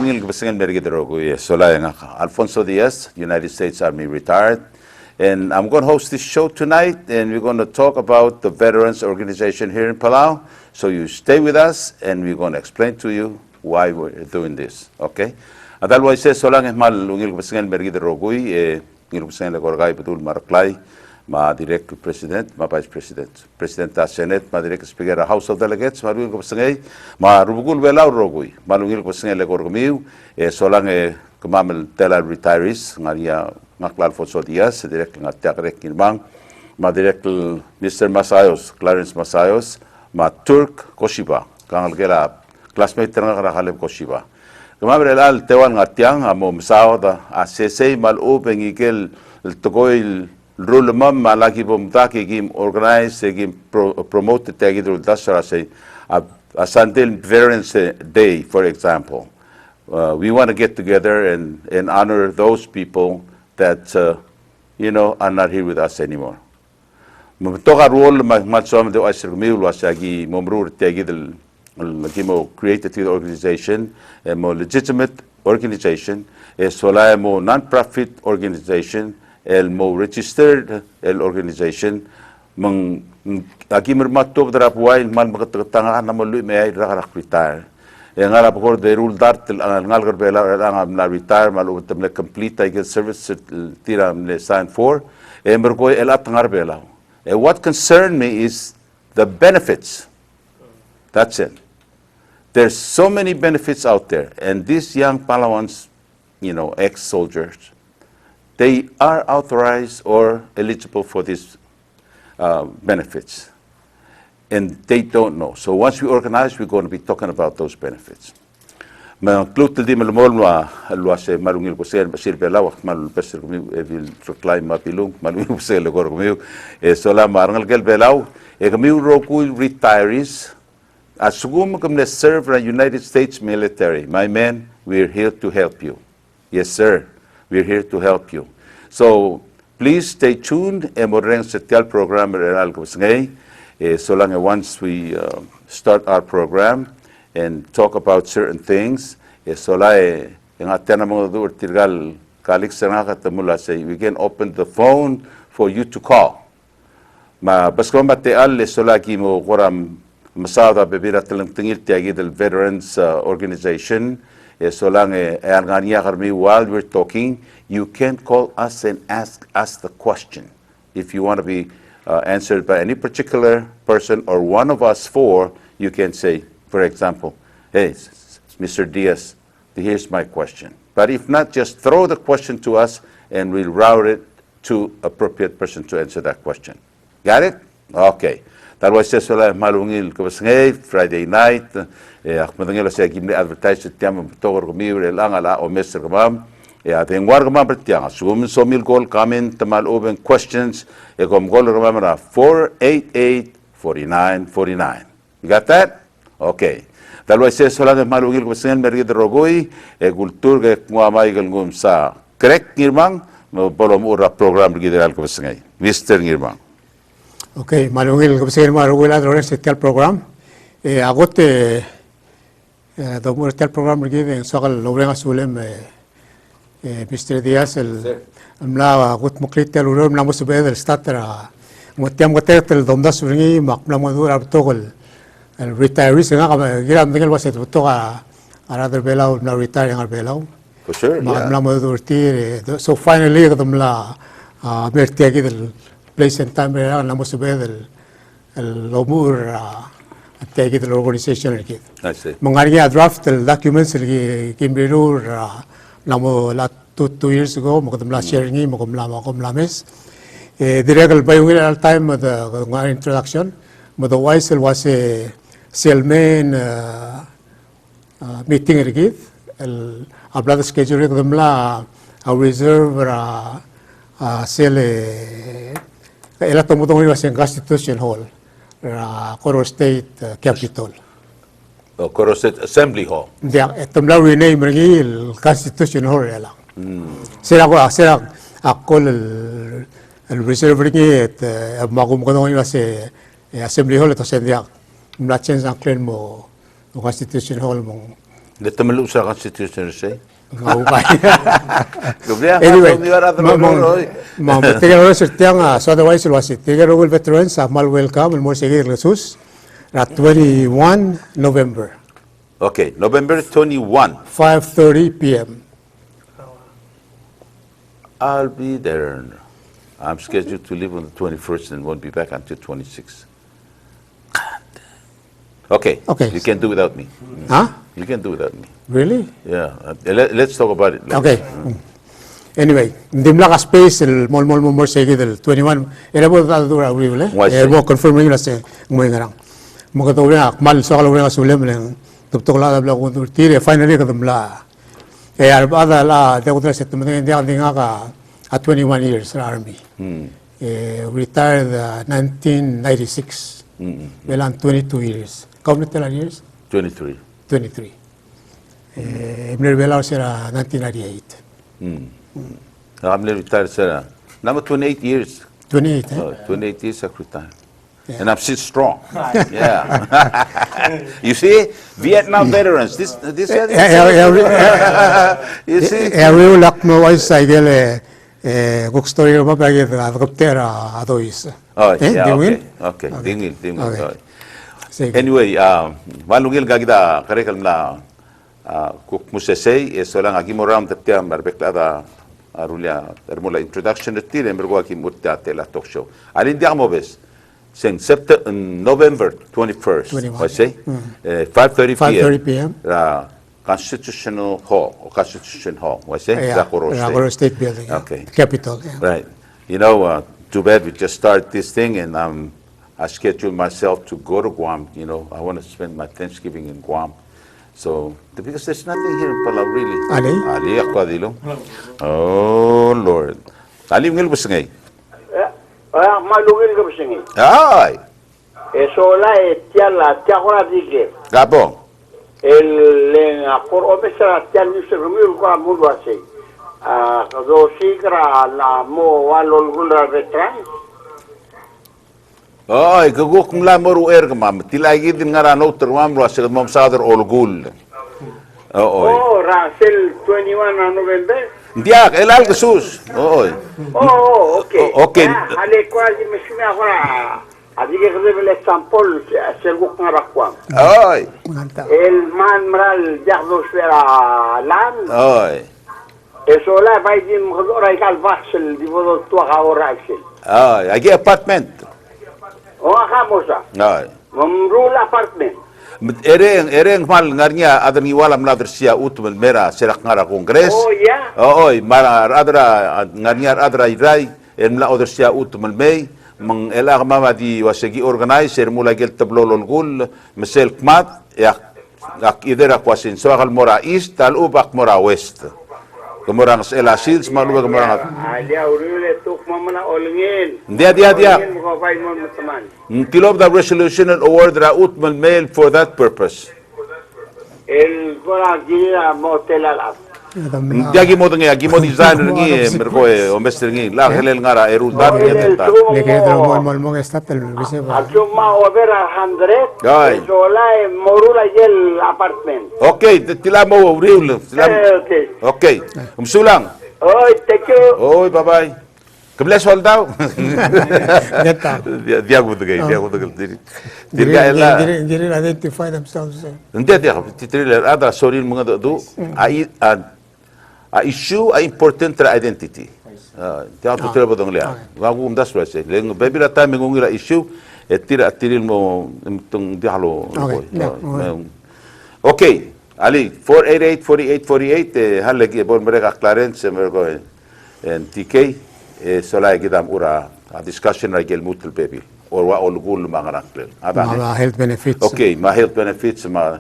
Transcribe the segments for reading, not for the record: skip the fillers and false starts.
malungil kepasangan merigidrogo Solaya Alfonso Diaz, United States Army retired. And I'm going to host this show tonight, and we're going to talk about the Veterans Organization here in Palau. So you stay with us, and we're going to explain to you why we're doing this, okay? Otherwise, solang malungil kepasangan merigidrogo ngil kepasangan legorgai betul maraklay. Ma direct president, ma vice president, president ta senate, ma direct speaker House of Delegates, ma lungil ko pasangay, ma rubugul belau rogui, ma lungil ko pasangay lekor komiu, solang kumamel tela retirees, ngaria ngakla Alfonso Diaz, direct ngatiak rek kinbang, ma direct Mr. Masayos, Clarence Masayos, ma Turk Koshiba, kangal gela classmate tengah kalem Koshiba. Kumamel al tewan ngatiang amo msao da asese mal ubengigel togoil rule mam malaki bomtaki gim organize gim promote the tagidul dasara say Sunday Veterans Day, for example. We want to get together and honor those people that are not here with us anymore. Toka role matsom de asir miul wasagi momrur tagidul gimo created the organization a more legitimate organization a solamo non-profit organization el mo registered el organization mang agimir matok drap wain man makatanga na mo lui may rak retire e ngala pagor de rule dart ngal garbela ang na retire malu tamle complete I get service tira le sign for e mergo el at ngarbela e what concerned me is the benefits. That's it. There's so many benefits out there, and these young Palawans, ex-soldiers, they are authorized or eligible for these benefits, and they don't know. So once we organize, we're going to be talking about those benefits. Klutel di malmolma luase malungil ko sen basir belawak mal basir ko evil proclaim mapilung malungil ko sen legor ko sola marangal gel belaw kami roku retirees asugum kam serve the United States military. My men, we're here to help you. Yes, sir. We're here to help you. So please stay tuned. Moreng setial program real kusngay. So long as once we start our program and talk about certain things, solay yung atena mga dur tirgal kalik sangakat mula say we can open the phone for you to call. Ma basko mateal solaki mo koram masada bebira telang tingil tiagi del Veterans Organization. So long while we're talking, you can call us and ask us the question. If you want to be answered by any particular person or one of us four, you can say, for example, hey, Mr. Diaz, here's my question. But if not, just throw the question to us and we'll route it to appropriate person to answer that question. Got it? Okay. That was just malungil kabasngay Friday night. Akmadangil sa gimli advertise tiam togor kumiur elangala o Mr. Kamam. Ating war kamam bertiang. Sum somil gol comment tamal open questions. Ekom gol kamam na 488-4949. You got that? Okay. That was just malungil kabasngay mergid rogoy. Kultur ke nguamay ngum sa correct ngirmang. Bolom ura program gidal kabasngay. Mr. Ngirmang. Okay, malungil kapasir marugul adrones setial program. Agot domur setial program begini soal lobrenga sulem Mr. Diaz el amla agot mukrit tel urum namu subed el statra mutiam goter tel domda suringi makna madur abtogol el retirees nga giram dengel waset toga another belau na retire ang belau. For sure. Makna madur tir so finally domla mertiagi del place and time era namos subed el lomur take it organization lagi. I see. Mengaria draft the documents lagi kimberur namo la 2 years ago makamla sharingi makamla mes direct bayungil all time the introduction but the wise was a cellman meeting lagi el habla schedule makamla a reserve cell ela tomudong iwas ang Constitution Hall, Coro State Capitol. Coro State Assembly Hall. Dia, tomla winay mergi el Constitution Hall ela. Sira ako el reserve ringi et magum kono iwas Assembly Hall ito sendia mlachen sang klen mo Constitution Hall mo Let them lose our constitution, say. Anyway, tigero sa tiyang so otherwise was it tigero will veterans mal welcome and more sige Jesus at 21 November. Okay, November 21. 5:30 p.m. I'll be there. I'm scheduled to leave on the 21st and won't be back until 26th. Okay. Okay. You can do without me. Huh? You can do without me. Really? Yeah. Let's talk about it. later. Okay. Anyway, ndimla ka space el mol more sige del 21 era bo da dura horrible. Why say? Bo confirm ngi la se ngoy ngarang. Mo ka to rin mal so ka lo rin sulem len tuptok la bla ko tire finally ka dumla. Arbada la de otra se tumde de nga ka at 21 years in army. Retired 1996. Well, 22 years. How many years? 23. 23. Vela era 1998. I'm retired, sir. Number 28 years. 28, eh? 28 years I retired. Yeah. And I'm still strong. Yeah. You see, Vietnam veterans. This. You see. Every luck no was cycle. Good story about the helicopter. Adois. Oh, yeah. Okay. Dingil. Anyway, malungil gagida karekal na kuk musesay esolang agimo round taptia marbeklada arulia termola introduction tire mergo aki mutta tela talk show. Alin dia mo bes. Sing September November 21st. I say 5:30 p.m. Constitutional Hall or Constitution Hall. I say Zakoro State Building. Okay. Capital. Yeah. Right. You know, too bad we just started this thing, and I scheduled myself to go to Guam. You know, I want to spend my Thanksgiving in Guam. So, because there's nothing here in Palau, really. Ali, ako adilo. Oh, Lord. Ali, ngil busangay. Malungil ka busangay. Ay! Sola, tiala, tiakora dige. Gabong. Por omesra, tial ni serumil ko amul wasi. Kazo sikra la mo walol gulra veteran. Ay, kaguk mla moru ergamam. Tilagi din nga rano terwam lo asig mom sadar olgul. Oh, Rasel 21 November. Diak, elal Jesus. Oy. Oh, okay. Okay. Ale quasi mesina agora. Adige que deve example ser guk ngarakwam. Oy. El man mral jardo sfera lan. Oy. Eso la vai di mgora ikal vaxel di vodo tua agora axel. Ay, agi apartment. Oh, hamosa. Ay. Mamrul apartment. Ereng mal ngarnya adan iwalam ladrsia utmel mera serak ngara kongres. Oh, ya. Oy, mara adra ngarnya adra irai en la odrsia utmel mei. Mang elag mama di wasegi organizer mula gel tablolol gul mesel kmat yak idera kwasin so akal mora east tal ubak mora west kemorang sela sils malu kemorang Alia urule tuk mamana olngin. dia Mo vai mon teman. Tilob the resolution and award raut mal mail for that purpose El gora gira motel al. dia gi modeng ya gi mod designer ngi mergo o mester ngi la helel ngara erul dar ngi ta Le que mol estatal bise ba. Alcuma over 100. Ay. Sola morula yel apartment. okay tila mo riul Okay. okay umsulang Oh, thank you. oy bye bye kebles soldau Neta. dia gudugay dirga ela Didn't identify themselves. Hindi titril ada sorry mga do a issue a important tra identity. Tiya to tira bodong lia. Wagu umdas rase. Leng baby la time ngong ila issue etira atiril mo tung dialo. Okay. Ali 488 halagi bon mereka Clarence mergo en TK solai gidam ura a discussion ragel mutul baby or wa olgul mangarakle. Ma health benefits. Okay, ma health benefits, ma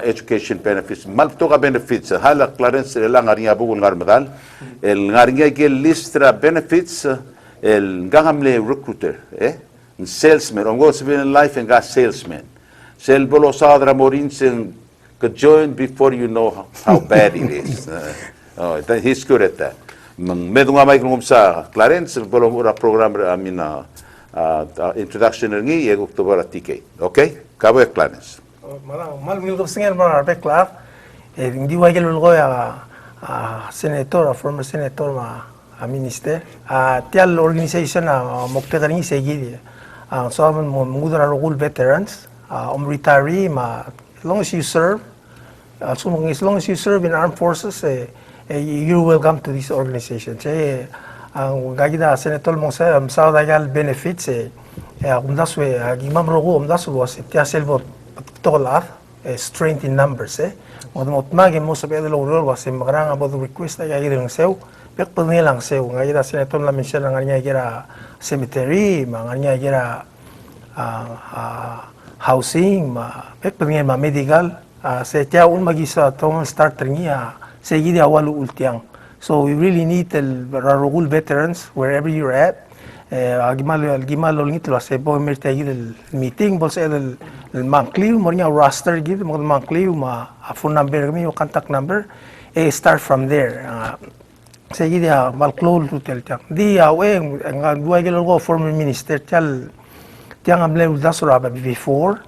education benefits, mal toga benefits. Hala Clarence la ngaringa bugul ngar medal. El ngaringa ke listra benefits el gangamle recruiter, salesman. I'm going to be in life and got salesman. Sel bolo sadra morinsen could join before you know how bad it is. He's good at that. Medunga mai sa Clarence bolo ura program amina introduction ngi yego to bara TK. Okay? Kabo Clarence. Mal mil dos singen mar bekla hindi wagel ulgo senator, former senator minister. Tial organization mokte kani segi. So I'm mudra rogul veterans, retiree as long as you serve, as long as you serve in armed forces, you're welcome to this organization. Ang gagida senator mong sa dagal benefits umdaswe gimam rogo umdaswe was tia selvo tola strength in numbers modmot magi mo sabi adalo rol was magrang about the request ay gagida ng sew pek penilang sew gagida senator la mention ng anya gira cemetery anya gira housing pek penil medical sa tia un magisa tong starter niya sa gida walu ultiang. So we really need the Rarugul veterans wherever you're at. Gimal olingit lo sa po merta gid meeting bol sa el monthly mo nya roster gid mo monthly phone number kami o contact number start from there. Sa gid mal close to tel tak. Di awe ang duay gid lo former minister tiang amle dasura before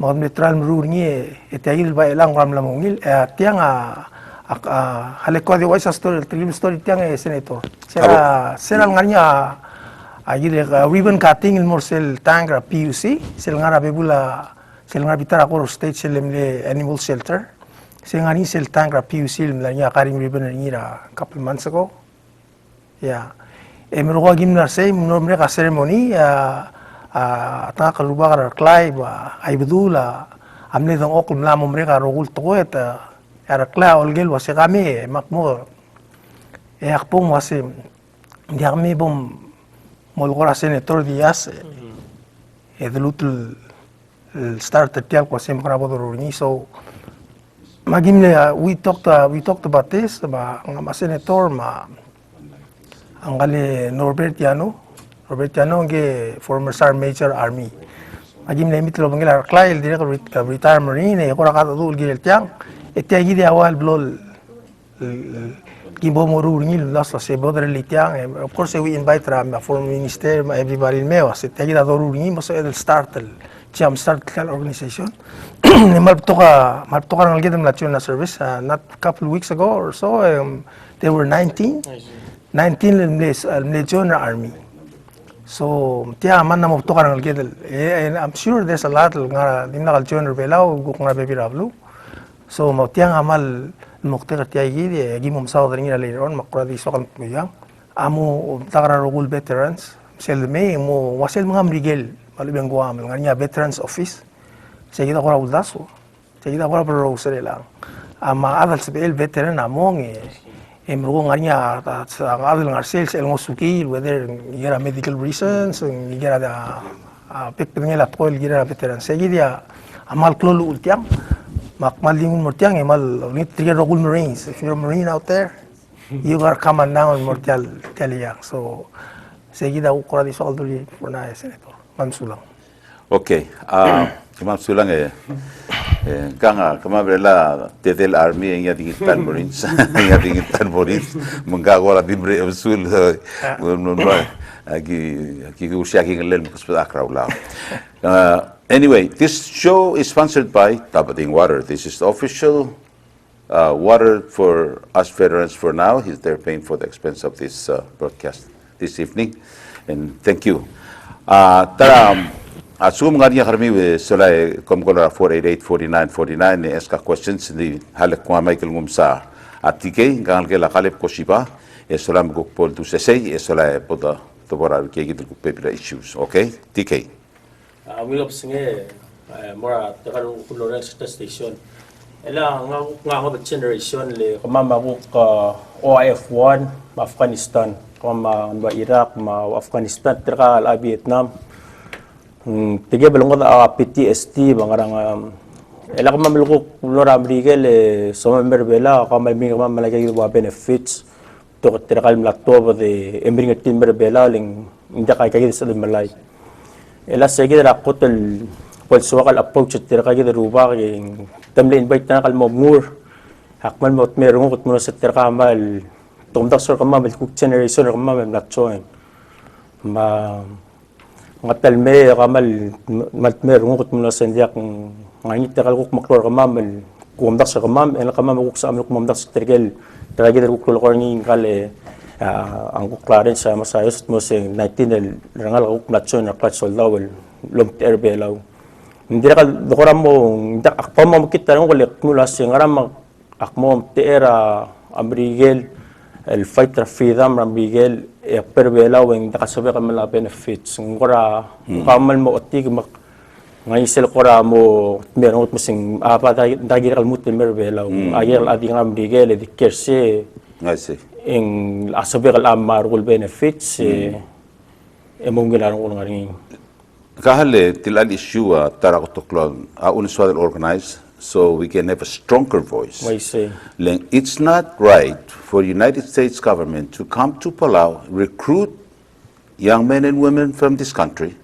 mo metral mru ni etagil ba elang ram lamongil tiang haleko di waisa story story tiang senator sera nganya agile ribbon cutting il morsel tangra PUC sel ngara bebula sel ngara bitara ko state selemle animal shelter sel ngani sel tangra PUC lanya karing ribbon ngira couple months ago emro gimnar sei nomre ka ceremony ta kaluba ka clay ba ay bedula amne dong okul lamom mereka rogul to Arakla olgel wasi kami makmur. Akpong wasi di kami bom molgora senator dias. Edlutul start tial wasi makrabo doruni so magimle we talked about this ba nga senator angale Norbert Yano nge former sergeant major army. Magimle mitlo bangila Arakla il direct retired marine ko rakatadul gil tiang. Etiagi di awal blol kimbo moru ngil las se bodre litiang of course we invite ram former minister everybody in mewas etiagi da doru ngil mo el start el jam start organization mal toka ngal gedem national service not a couple of weeks ago or so there were 19 junior army so tia man mo toka ngal gedel and I'm sure there's a lot nga dinakal junior Palau guk nga bebirablu. So tiang amal mukter tiagi gimom sa odringira later on makura di sokal muyang amo takara rogul veterans selme mo wasel mga mrigel malubeng guam nganya veterans office segida kora uldaso segida kora pro lang ama adal sebel veteran among emro nganya adal ngarsel sel ngosuki whether gira medical reasons gira da pekpengela toil gira veteran segida amal klolu ultiang Makmalingun mortiang mal ni trigger rogul marines if you're a marine out there you are coming down mortial teliang so seguida ukora di solduli for na senator mansulang okay mansulang kanga kamabrela tetel army yang digital marines yang digital marines menggagora dibre usul agi usiaki ngelen kuspa akraula Anyway, this show is sponsored by Tapating Water. This is the official water for us veterans for now. They're paying for the expense of this broadcast this evening. And thank you. Asum nga niya karami solay komkola 488-4949 eska questions ni halak kwa Michael ngumsa atike ngangal kela kalip ko sipa solam gukpol tu sesay solay poda tobora kegit gukpepira issues. Okay? TK. Wilop singe mora takaro Lawrence station ela nga generation le kamama ko OIF1 Afghanistan kama Iraq Afghanistan terka Vietnam tige balong PTSD bangarang ela kamama luko lora brigel so merbela kama mi kama malagay benefits to terka lakto de embring team merbela ling inda kay sa malay ela segida rakot el polsuakal approach at tira kagida ruba yung tamle invite na kal mur hakman mo merong kot mo sa tira kamal tumdak sor kamal cook generation kamal natchoen ngatalme kamal merong kot mo sa ndiak ngani tira kok maklor kamal kumamdak sa kamam, en kamam ko sa amin kumamdak sa tergel ko korning kale ang kuklaren sa masayos mo sing 19 el rangal ko natson na klat soldado lom terbelaw. Hindi ka dokoram mo dak akpa mo kita ng kulik mula sing aram akmo teera amrigel el fight for freedom ramigel perbelaw ang nakasabi ka mala benefits ngora kamal mo otig ngay sel kora mo meron mo sing apa dagi kalmut merbelaw ayel ading amrigel di kerse I see. ing asabi kal amarul benefits emong gilarong ko ngaring Kahale tilan issue tarakotoklon uniswadal organized so we can have a stronger voice. may say It's not right for United States government to come to Palau, recruit young men and women from this country,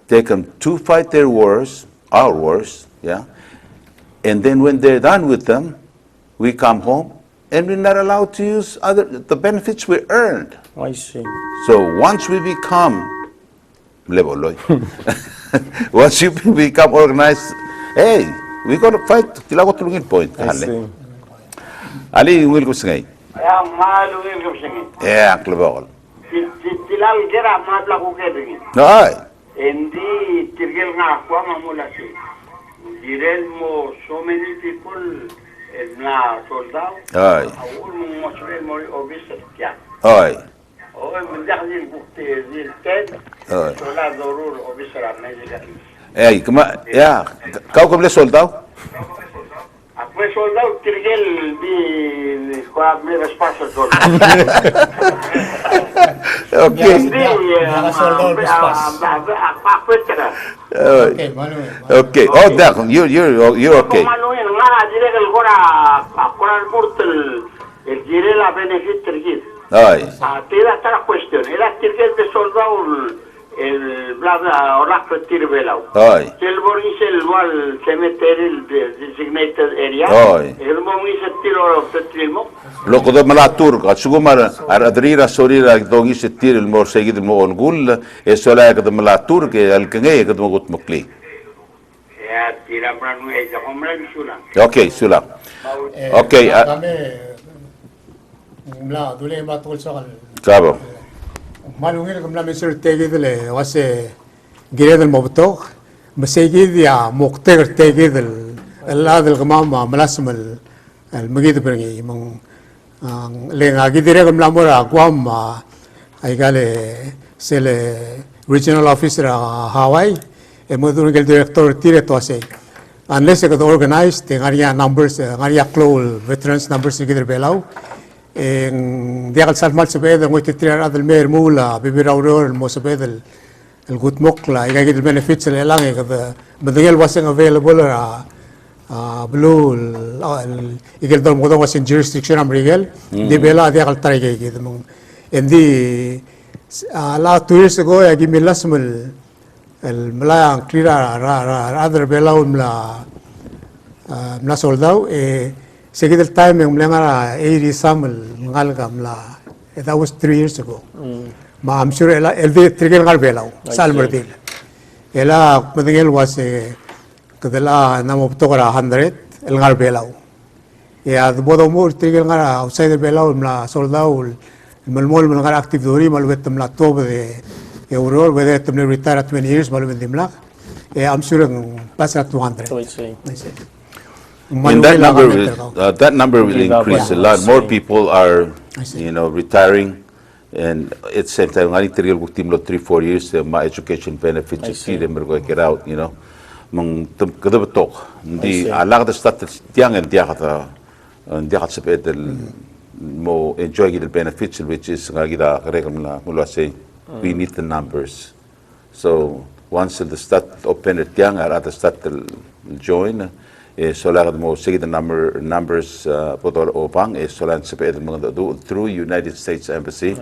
take them to fight their wars, our wars, yeah, and then when they're done with them, we come home and we're not allowed to use the benefits we earned. I see. So once we become Leboloy, once you become organized, hey, we're gonna fight. Tilago tulungin point. I see. Ali will go singay. Yang malungin ko sige. Yeah, klebol. Tilal gera mabla ko kedingin. Ay, Hindi tirgel nga ako mamula si. Direl mo so many people na soldado. ay, Awul mo mosre mo obis kya. ay, O mendakhin bukti zil ted. ay. Sola dorur obis ra mejiga. Ay, yeah, kau kable soldado? Ako soldado tirgel di kwa me respaso sol. Okay. Hindi ako tera. Okay, maluin. Okay. Oh, that you're okay. Manuin nga direl gora akora murtel el direla benefit tirgil. Ay, Tira la cuestión, era tirgel de soldado el bla bla orak tirbelau. ay, El boris el wal cemetery el designated area. Ay. El momis el tiro petrimo. loko da malatur ka sugumar adrira sorira dongi se tir el mor seguid mo ongul esola ka da malatur ke al kenge ka da gut mukli. Ya tira branu e ja homra bisula. Okay, sula. Okay, kami mla dule matul sakal Kabo. malungin kamla Mr. Tegidle wase giredel mobtok مسيجد يا مقتر تجد هذا الغمام ملاسم المجيد برني من لين أجديره كم لامورا قوام أي قال سل regional officer هاواي مدون قال director تيره تواسي unless it organized ngaria numbers ngaria close veterans numbers يقدر بيلاو dia kal sal mal sebed ngoy titira adal mer mula bibirauror الموسبد الجود مقلة يجي البنفيتس اللي لانه كذا بديل واسين available بلو يجي الدول مقدم واسين jurisdiction أمريكا دي بلا دي أقل طريقة كده من عندي لا tourists ago يجي من لازم الملايا كليرا هذا بلا ملا سولداو سيجي التايم يوم لنا أي رسام المغالقة ملا that was 3 years ago. Ma I'm sure el trigger ngal belaw salmerdil ela madengel was kadala namo ptokara 100 el ngal belaw ya bodo mo trigger ngal outside belaw mla soldado el malmol ngal active dori mal vet mla tobe de euro whether to retire at 20 years mal vet dimla I'm sure pass at 200 And that number will increase a lot. More people are, retiring. And at the same time, I think we'll 3-4 years, my education benefits, them will get out, Mang kada betok, di alag da stat tiang and diakat sepet mo enjoy the benefits, which is ngagida karekam la mula say we need the numbers. So once the stat open at tiang at the stat join. So lang mo sige the numbers potol opang solan sepet mga do through United States Embassy.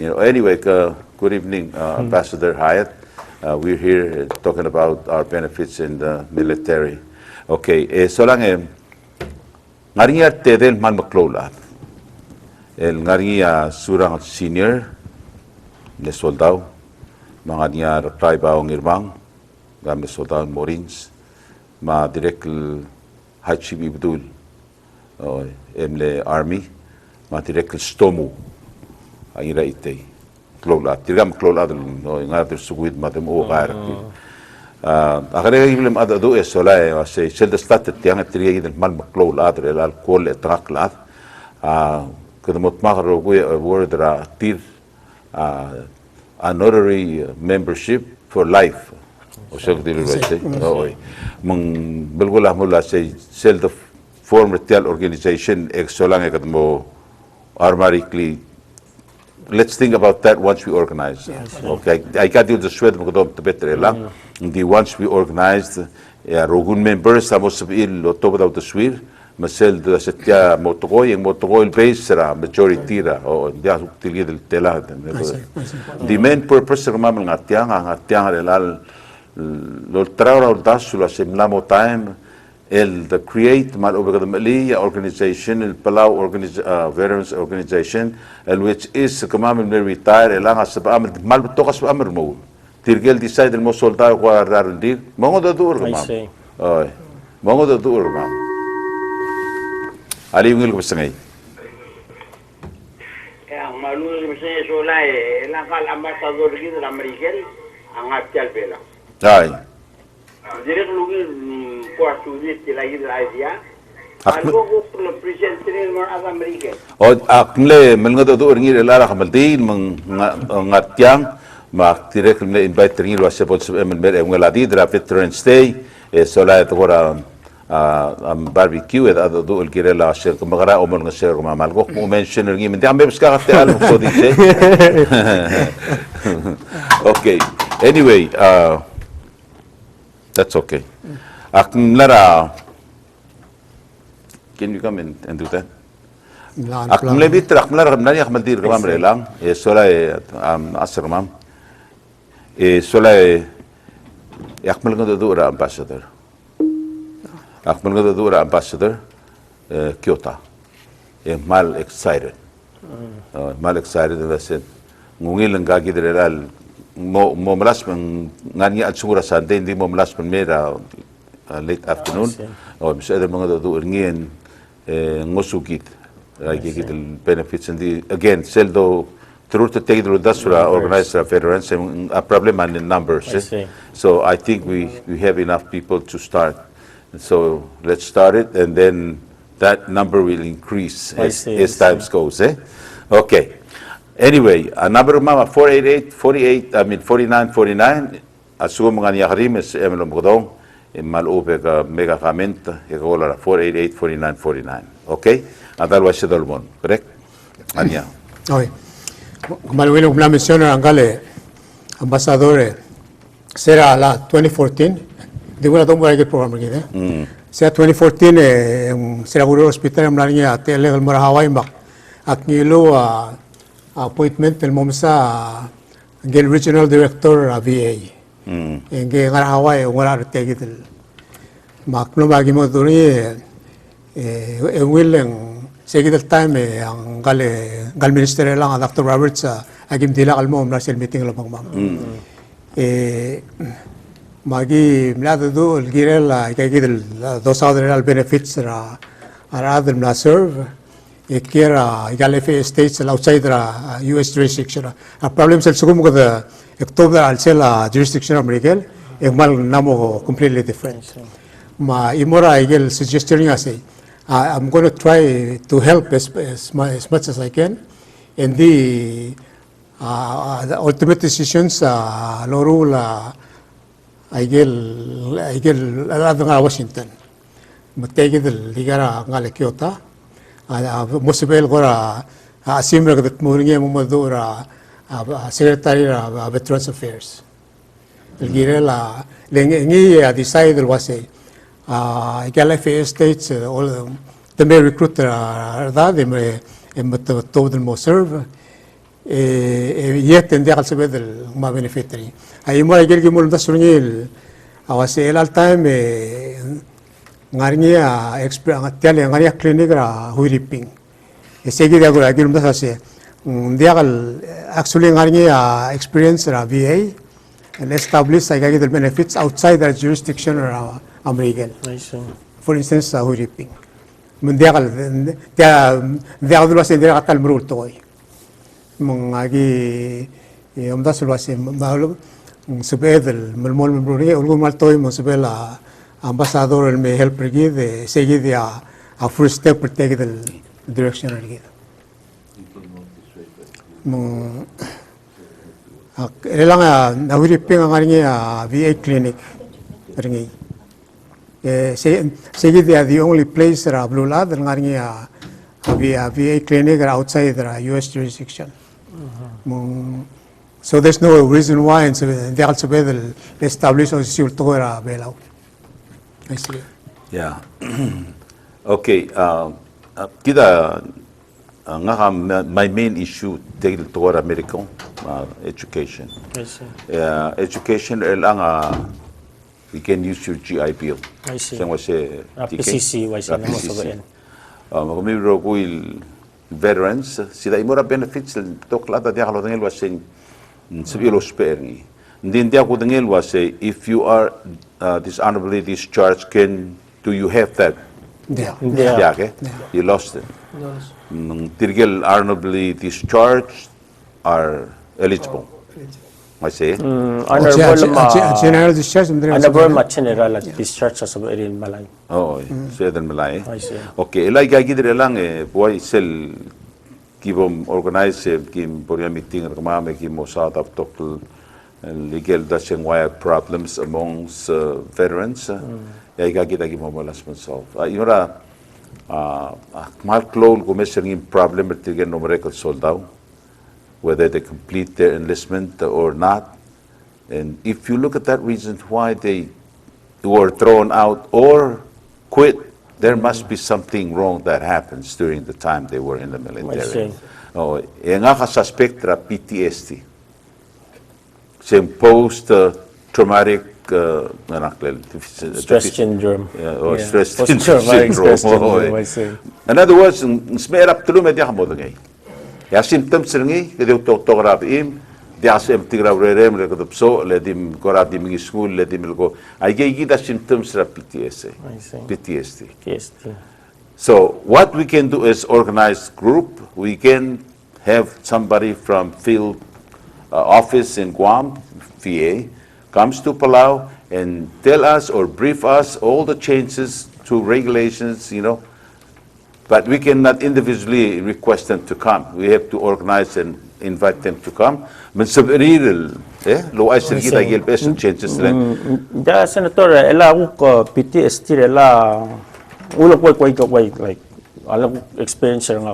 Anyway, good evening, Ambassador Hyatt. We're here talking about our benefits in the military. Okay, so lang ngari tedel man maklola. El ngari surang senior le soldado mga niya tribe ang irbang gamit soldado Marines ma direct Haji Abdul emle army matirek stomu aira itei klola tirgam klola no ngatir suguid matem o gar agare iblem ada do esola se sel stat tiang triga idel mal klola adre el alcohol etrakla kedemot magro word ra tir honorary membership for life o se dilu se oi mong belgola mula se sel the form retail organization exolang ekadmo automatically. Let's think about that once we organize. Okay, I got you the sweat of the better lang. The once we organized, rogun members amos il top of the swir, masel the setya motogoy base ra majority ra o dia tilgi del tela. The main purpose of mamang atiang relal lo traura das la semlamo time the create mal overgadamali organization el Palau veterans organization which is kamam retire elang asbam mal tokas amr mo tirgel decide el mo soldado kwa rardir mongo da dur kamam ay mongo da dur kamam ali ngil ko sangay ang malulung sa solay la kal ambassador gid la American ang actual pela ay direct lugin kwa sulit la gid la idea algo ko present rin mo as American o akmle melnga da dur ngil la khamaldi ngatiang ma direct le invite ngil wa se pot em mer ngaladi dra veteran stay solay to ora barbecue at other do el kirela share kumagara o mon share kuma malgo mo mention ngi men ambe ska gatte al so dice okay anyway that's okay akmlara can you come and do that akmle bit akmlara nani akmal dir kamam relang sola asr mam sola akmal ngado do ra ambassador akmal ngado do ra ambassador Kyoto mal excited lesen ngungil ngagi direral mo malas ngani at sugura Sunday hindi mo malas mera late afternoon o bisa ada mga do ngien ngosukit gigit benefits and again seldo through to take the dasura organized veterans a problem in numbers so I think we have enough people to start so let's start it and then that number will increase as time goes okay. Anyway, a number of mama 49, 49. Assume mga niyakarim is Emelo Mugdong, malupe ka mega comment, ikagola 488, 49, 49. Okay? Adalwa siya dalmon. Correct? Anya. Okay. Maluwin ang mention ang kale, ambasador, sera la 2014, di ko na itong barangay program rin Sa 2014, sera guru hospital ang narin niya, legal marahaway mak, at ngilo, appointment del momsa ngel regional director VA nge ngarawa ngora tegidel makno magi mo duri willing segidel time ang gal minister lang Dr. Roberts agim dila kalmo national meeting lang mam magi mlado do girela kagidel dos other benefits ra adel na serve Kira Galife states outside the U.S. jurisdiction. A problem sel sugum ko the October alsela jurisdiction American, ekmal namo completely different. Ma imora igel suggesting I say, I'm going to try to help as much as I can, and the ultimate decisions lorula igel aladanga Washington. Mategel ligara ngale Kyoto. Musibel gora asimra gat muringe mumadura secretary of veterans affairs girela lengi decide was a Galife states all the may recruiter that they may told them serve yet and they also bedel ma beneficiary ay mo igel gimul dasurngil awase el time ngaringia experience tiale ngaria clinic ra huiriping esegi dia gura girum da sase diagal actually ngaringia experience ra VA and establish like the benefits outside the jurisdiction or American for instance huiriping mendiagal dia dulu sih dia katal merul toy mengagi omda sulwasi malu sebedel melmol merulnya ulgu mal toy mensebela ambasador el me help pergi de segi dia a first step per take the direction lagi Elang nawiri ping angani VA clinic ringi. Segi they are the only place that are blue lad angani VA clinic are outside the US jurisdiction. So there's no reason why they also be established or still to Palau. I see. Yeah. Okay. Kita my main issue tigil toward American education. I see. Education we can use your GI Bill. I see. Sang wase PCC wise na mo sa bayan. Magumiro ko veterans sila imura benefits toklata dia kalau dengel wase sibilo sparing. Din dia ko dengel wase if you are dishonorably discharged, do you have that? Yeah. Yeah, okay? You lost it. Tirgil honorably discharged are eligible. I say. General discharge. Honorable general discharge sa bayan malay. Oh, Sweden Malay. I see. Okay, like I get lang boy sel kibom organize kim poria meeting ramame kim mosat of total legal dashing wire problems amongst veterans. Ya kita kim molas solve. Yura mal clone commissioning problem tirgen numerical soldado, whether they complete their enlistment or not. And if you look at that reason why they were thrown out or quit, there must be something wrong that happens during the time they were in the military. Oh, nga suspect PTSD. Same post-traumatic stress syndrome. Or stress Post-traumatic syndrome. stress syndrome, I see. In other words, smear up to media mo ngay. Ya symptoms ngi kedi doktor rabim dia sem tigra rerem le kodopso le dim korab dim school le dim ko ai gida symptoms ra PTSD. I see. PTSD. PTSD. So what we can do is organized group. We can have somebody from field office in Guam, VA, comes to Palau and tell us or brief us all the changes to regulations, but we cannot individually request them to come. We have to organize and invite them to come. Men subriril, lo ay sirgita gilpes changes lang. Da senator ela ko PTSD ela ulo ko like ala ko experience nga.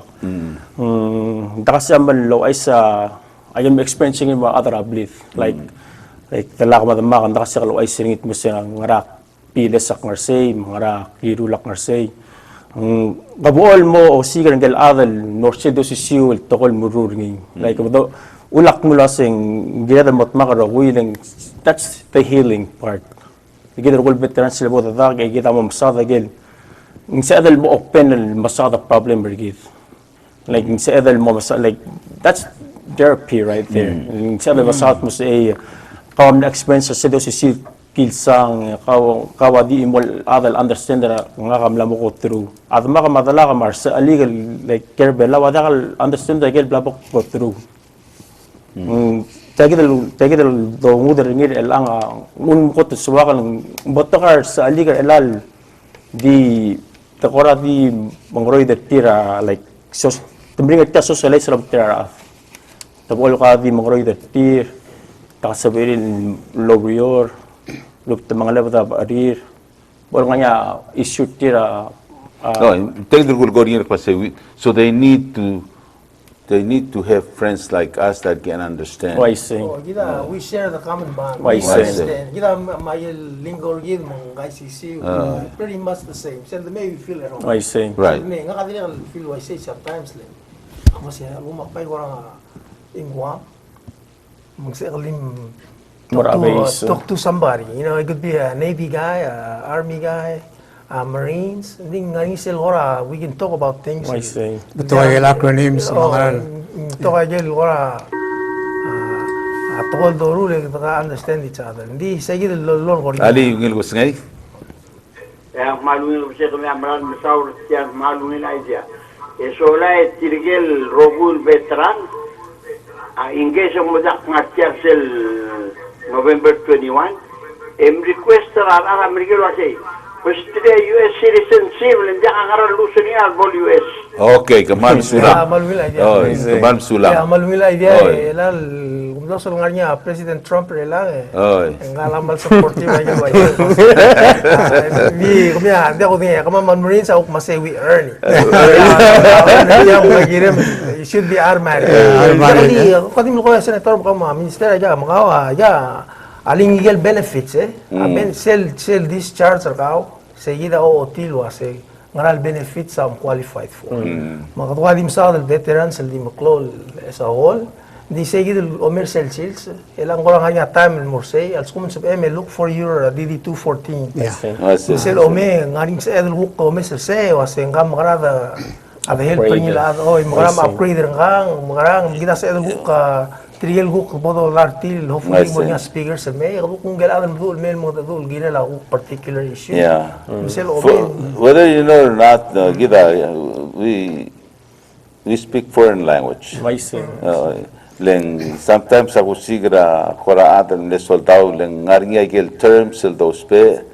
Da kasi man lo ay sa I am experiencing in other uplift like talak madama kan kasi lo ay singit mo sa ngarak piles sak ngarsay ngarak girulak ngarsay gabuol mo o sigar ng adal norse do si siul tokol murur ngi like do ulak mo lasing gira mot makaro willing that's the healing part gira gol veteran sila bo da kay kita mo masada gel sa adal mo open el masada problem bergit like sa adal mo like that's therapy right there sa adal masada mo sa kaw na experience sa do si kilsang kawadi imol adal understand na nga kamla mo ko through at makamadala ka marsa illegal like kerbela wadakal understand that gel blabok go through tagidal do ngudar ngir elang un ko to suwakan botokar sa illegal elal di takora di mangroy that tira like so tumbring at socialize ram tira tabol ka di mangroy that tir takasabirin lobrior look the mga level of arir or nga issue tira Take the Gulgorian so they need to have friends like us that can understand. why say We share the common bond. Why We say? understand. My lingor gid mong ICC, pretty much the same. So the may we feel at home. why say Right. May nga kadili feel I say sometimes like ako siya lumakpay wala in Guam. Magsalim talk to somebody. It could be a Navy guy, a Army guy, Marines. We can talk about things. why say Ito ay acronyms mga Talk tokol doru le understand each other. Hindi sige lolon ko. Ali yung ilgos ngay? Maluin kasi kami amaran masaur tiyan maluin idea. So la tirgel rogul veteran. Ingge sa mudak ngatiyar sel November 21. Request ra Amerikano kasi. Pwede US citizenship hindi ang lusun niya al US. Okay, kaman sulam. Maluwil idea. Oh, kaman sulam. Maluwil idea. Oy. Elal, kumda sa lugar niya, President Trump lang Oy. Ang alamal supportive ay yung hindi ako niya. Kama man Marines ako masewi earn. You should be armed. Kasi mo ko yung senator mga minister aja makawa aja aling legal benefits sell discharge kao seguida o otilo ase ngaral benefits am qualified for. Mga katuwa di sa veterans di maklol as a whole di seguida omer sell chills elang ko lang nga time mo say als kumun sub look for your DD214. Sell ome ngaring sa edel hook ome say ase ngam marada ada help nila maram upgrade ngang maram kita sa edel hook Trigel ko bodo lartil hopefully mo niya speakers sa may kung galadan dul mail mo dul ginala ko particular issue. Yeah. Misal Whether you know or not, Gida, we speak foreign language. Sometimes ako sigra koraatan le soldado leng ngaringa gel terms sel dos pe.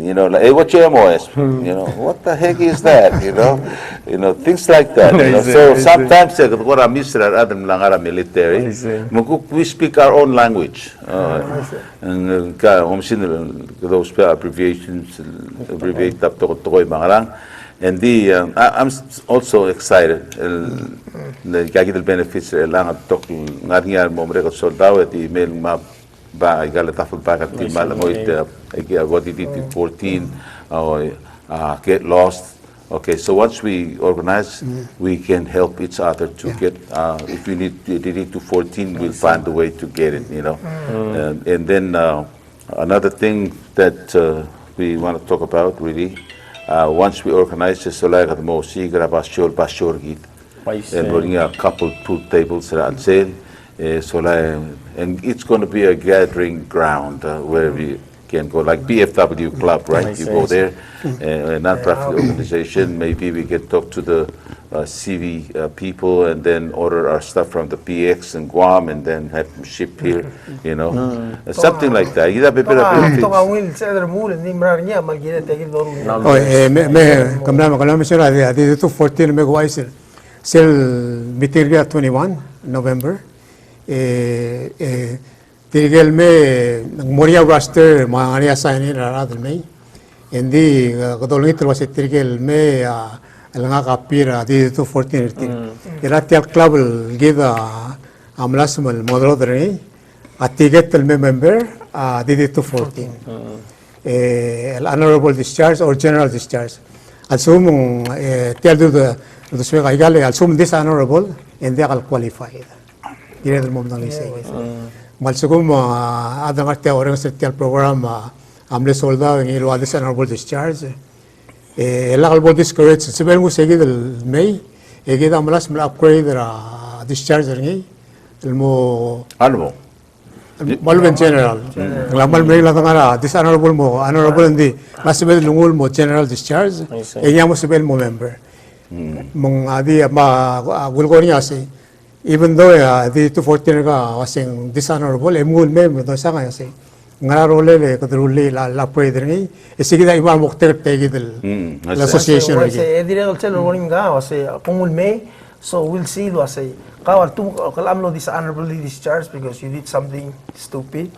You know, like, hey, what's your MOS? You know, what the heck is that? You know, things like that. You know? So sometimes what I'm used to adam langara military. We speak our own language. And those abbreviations abbreviate up to mangarang. And I'm also excited. The benefits lang at tok ngaringa mo mre soldado at email map. Ba igala tafel bakat ti malamoy what did it 14 get lost. Okay, so once we organize, we can help each other to get. If you need DD to 14, we'll find a way to get it. You know, and then another thing that we want to talk about really, once we organize the solar at the mosi grabashol bashorgit, and running a couple two tables at sale. And it's going to be a gathering ground where we can go, like BFW Club, right? You go there, a non-profit organization. Maybe we can talk to the CV people and then order our stuff from the PX in Guam and then have them shipped here, you know, something like that. You have a bit of benefits. me 214 sel material 21 November. Tirigel me Moria roster mga assign radal me hindi kadolong ito was tirigel me alanga kapira di 214 iratial club gida amlas mal modelo dre atiget me member di 214 el honorable discharge or general discharge assume tell the swing igale assume this honorable and they are qualified. Dire del momento lise. Malsugum adang arte orang setiap program amle solda ngi lo adis honorable discharge. La honorable discourage sebelum segi del May egi da malas mal upgrade ra discharge ngi elmo Ano? Malben general. Lamal May la tangara dis honorable mo honorable ndi masibel lungul mo general discharge. Egi mo sebel mo member. Mong adi ma gulgornya si even though the 214 ka wasing dishonorable emul mem do sa nga say ngararole le kadruli la pwede ni sigida iba mo tegi del l'association say dire dol chelo warning ga wase pungul me so we'll see lo say kawal tu kalam lo dishonorably discharged because you did something stupid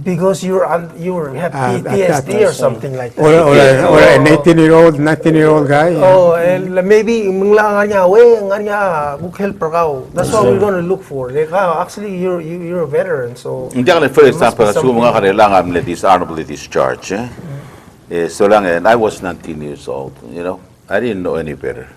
because you have PTSD or something like that or a 19-year-old guy maybe mangla nga nga book help pro that's what we're going to look for like actually you're a veteran so hindi ka for example su mga kailangan le dishonorably discharged so lang and I was 19 years old, you know, I didn't know any better.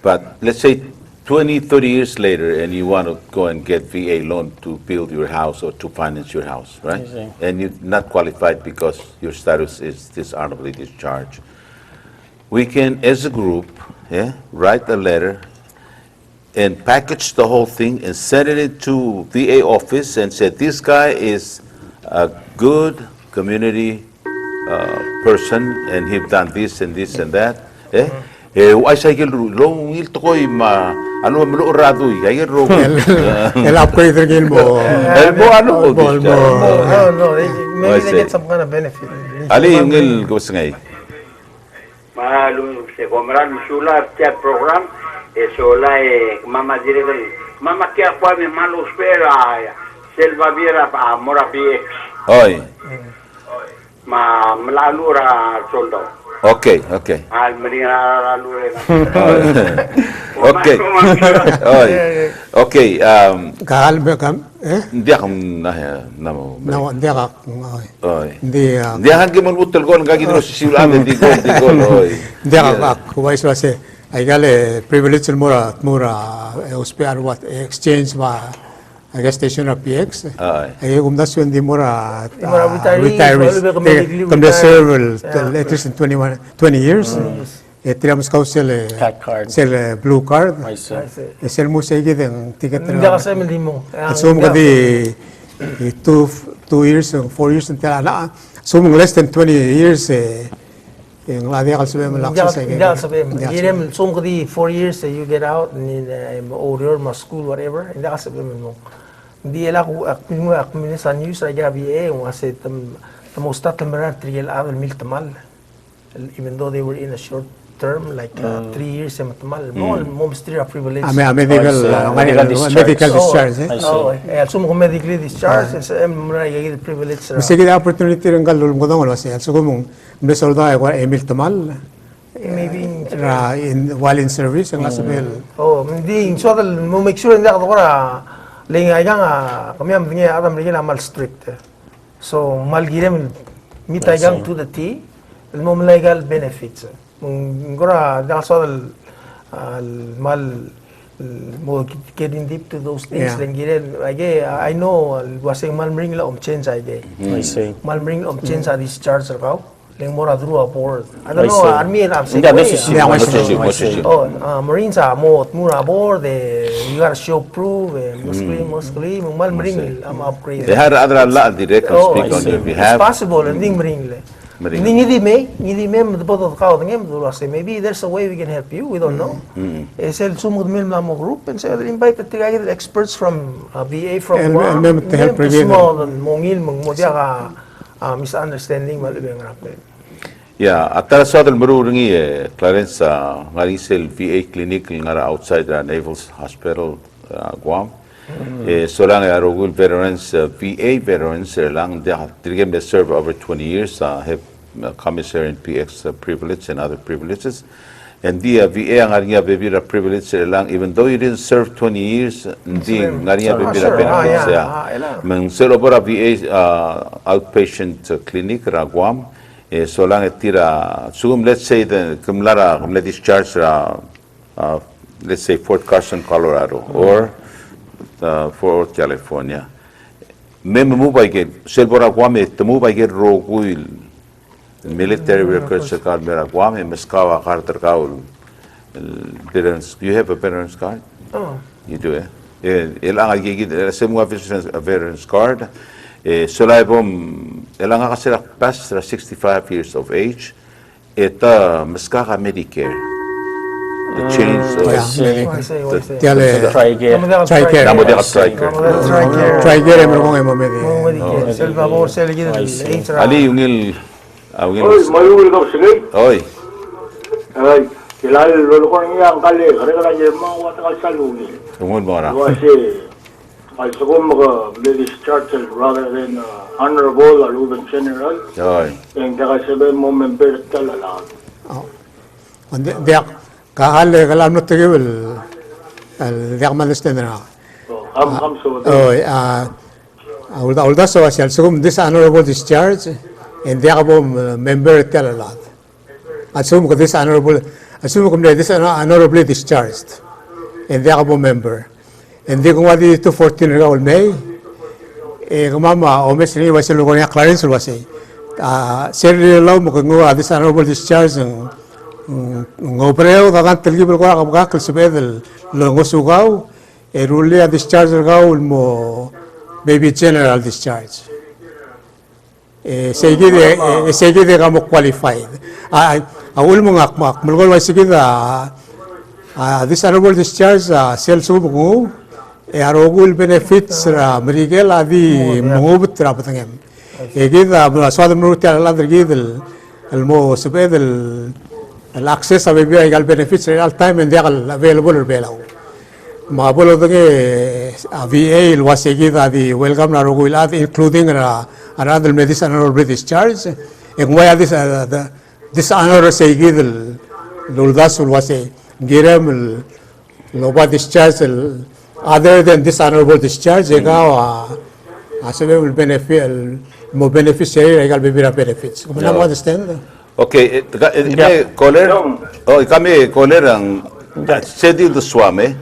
But let's say 20, 30 years later, and you want to go and get VA loan to build your house or to finance your house, right? And you're not qualified because your status is dishonorably discharged. We can, as a group, write a letter and package the whole thing and send it to VA office and say, this guy is a good community person and he've done this and this and that. Ay sa ikil long il to ko'y ano mo rado ay ro. El upgrade rin mo. Mo ano ko discharge. No, maybe they get some kind of benefit. Ali yung il ko ngay. Malum se comran sula tia program sola mama directly mama kia kwa me malo spera selva viera pa mora px Oy. ma melalura soldo Okay. al merina lalure Okay. Oy. Okay. Kahal ba kam? Hindi akong namo. Hindi ka. Oy. Hindi. Hindi akong gimon utol ko nagagidro si siulan di gol. Oy. Hindi ka. Kuwais ba si ay gale privilege mura hospital what exchange ma I guess station of PX. Ay kumdasyon di mura retirees. Come serve at least in 20 years. Tiramos kau sel blue card. Sel mo sa igid ang ticket Hindi kasi mo. So mo di 2 years or 4 years until ana. So mo less than 20 years yung lagi ka sabi mo laksa sa igid. Hindi sabi mo. Girem so mo di 4 years you get out and or ma school whatever. Hindi kasi sabi mo. Hindi ela ko sa news ay gabi kasi tamusta tamara trial avel mil tamal. Even though they were in a short term like 3 years sa matamal mo still a privilege medical discharge sumo ko medically discharge sa mura yung privilege sige the opportunity rin kalul mo dong wala siya so kung mesolda ay emil tamal maybe while in service ang lasabel hindi so mo make sure hindi ako lingay nga kami am nga adam rin amal strict so malgirem mitaygang to the T mo legal benefits ngora also mal mo getting deep to those things then I know wasing malmring la change I say malmring change a discharge raw leng mora through a board I don't know army am say marines are mo mura board you gotta show proof muslim malmring am upgrade they had other lot direct speak on your behalf it's possible ending marine Hindi may both of the ngem say maybe there's a way we can help you. We don't know. Sel sumud mil na mo group and say invite the experts from VA from to help review small mongil mongmodya ka misunderstanding malibeng rapid. Yeah, atara sa dal marurungi Clarence ngarisel VA clinic ngara outside the Naval Hospital Guam. So lang arugul veterans VA veterans lang they serve over 20 years have commissary and PX privilege and other privileges and the VA ang nga bebira privilege lang even though you didn't serve 20 years hindi nga bebira benefits mang selo para VA outpatient clinic ra Guam so lang etira sugum let's say the kumlara kumla discharge let's say Fort Carson Colorado or for California. Memo by get Selbora Guame, the move I get Roguil, military records of Carmera Guame, Mescawa, Carter Gaul. You have a veteran's card? Oh. You do, eh? Ilang I get a similar veteran's card. Solaibom, Elanga Casera past 65 years of age. Eta Mescaca Medicare. The change Trigger mo kung mo medi. Salvador seligid Ali yung il mayul ka sige Oy. ay kilal lolo ko niya ang kali kare mga wata ka saluni Tungod mo ra. kasi ay siguro mga discharge rather than honorable or even general Oy. yung kakasabi mo member talala Dia kahal kalam no tegel dia malastan na. kam so Ulda so was also dishonorable discharge and dia ko member talalat. Assume ko dishonorable dishonorably discharged and dia ko member. And di ko wadi 214 ra ol May mama o mes ni was lugar niya Clarence was sir law mo ko dishonorable discharge ngobreo dagan telgibel ko ka kalsbedel lo ngosugaw rulia discharge gaul mo maybe general discharge segide kamo qualified. Awul mo ngak mulgol wa sigida this honorable discharge sel subu arogul benefits ra merigel adi mubut ra patangem. Egida swad nuruti ala dergid المو سبيد الاكسس ابي ايغال بنفيتس ريال تايم اند ايغال افيلبل بيلاو ما بولو دغه في اي الواسيغي ذا ويلكم ناروغويلات انكلودينج another medicine or British charge and why this honor سيغي الولداس والواسي غيرم لوبا discharge other than this honorable discharge ايغا اسبب البنفيت mo beneficiary legal bibira benefits. Kung na mo understand? Okay, caller, kami caller ang schedule the swame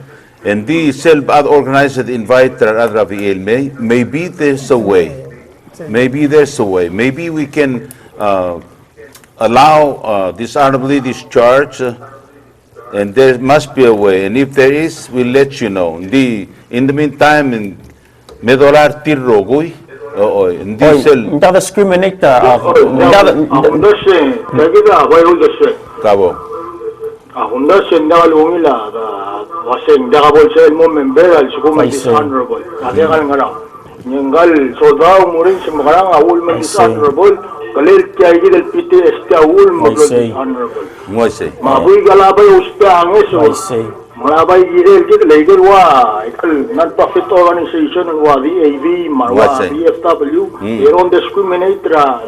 and the self-organized invite other VL maybe there's a way. Maybe we can allow dishonorably discharge and there must be a way, and if there is, we'll let you know. In the meantime, in medolar tirrogui, hindi sel Hindi discriminate Hundase, kagida, why hundase? kabo. Hundase, nakalungila, kasi nakabolsa mo member, sukuman I see. dishonorable. Kasi ka nga lang. Nyanggal, so daw mo rin sa makarang awul man I see. dishonorable, kalir kaya gidal PTSD awul mo I see. dishonorable. Mo say. Mabuy galabay uspe ang eso. I see. Malabay gidal gidal legal wa, ikal non-profit organization wa VAV, marwa What's it? VFW, they don't discriminate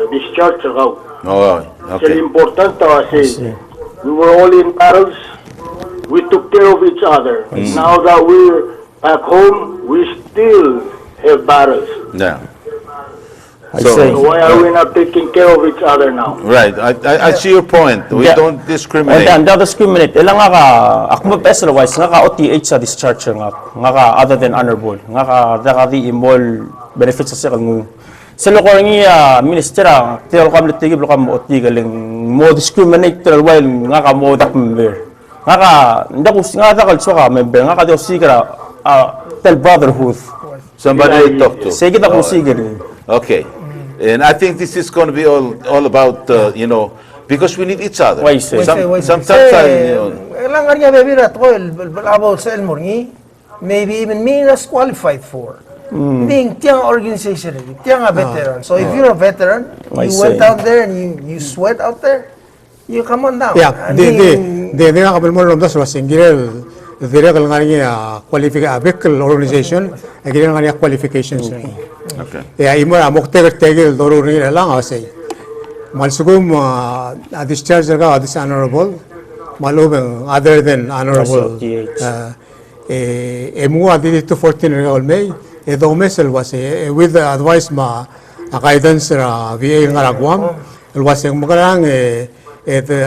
discharge raw. Oh, It's okay. important kasi see. we were all in battles. We took care of each other. Now that we're back home, we still have battles. Yeah. I So- see. So why are we not taking care of each other now? Right. I see your point. We Yeah. don't discriminate. Hindi discriminate. Ilang nga ka, ako ma-specialize, nga ka OTH sa discharge nga ka other than honorable. Nga ka di imol benefits sa kang sa lokor niya minister tiro kam litigib lo kam OT galing mo discriminate while nga ka mo dak member. Nga ka ndak nga ka kalso ka member nga ka di sigara tell brotherhood. Somebody to talk to. Sige ta ko Oh, sigara. Okay. And I think this is going to be all about, because we need each other. Why say? Sometimes, Lang nga baby rat ko about sa elmorngi, maybe even me is qualified for. Being tiang organization, tiang a veteran. So if you're a veteran, I you see. went out there and you sweat out there, you come on down. Yeah, I mean, de nga kabel mo lomdas wa singgirel dire kal ngani vehicle organization agire ngani qualifications ni. okay. Ya imo amok tegel doru ni lang asay. Malsugum discharge ga dishonorable malubeng other than honorable. Emu adi to 14 ga olmei e do mesel was with the advice ma guidance ra VA ngaragwam el was magarang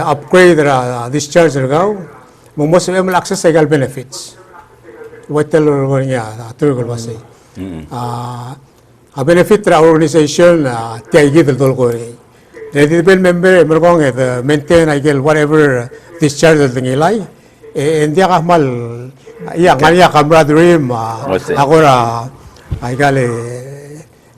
upgrade ra discharge ga mo mo sem access egal benefits. Wetel ro niya turgol was a benefit ra organization tiagi del dol ko ri. Eligible member emergong maintain igel whatever discharge del ngilay and dia kamal ya ngania camaraderie agora igale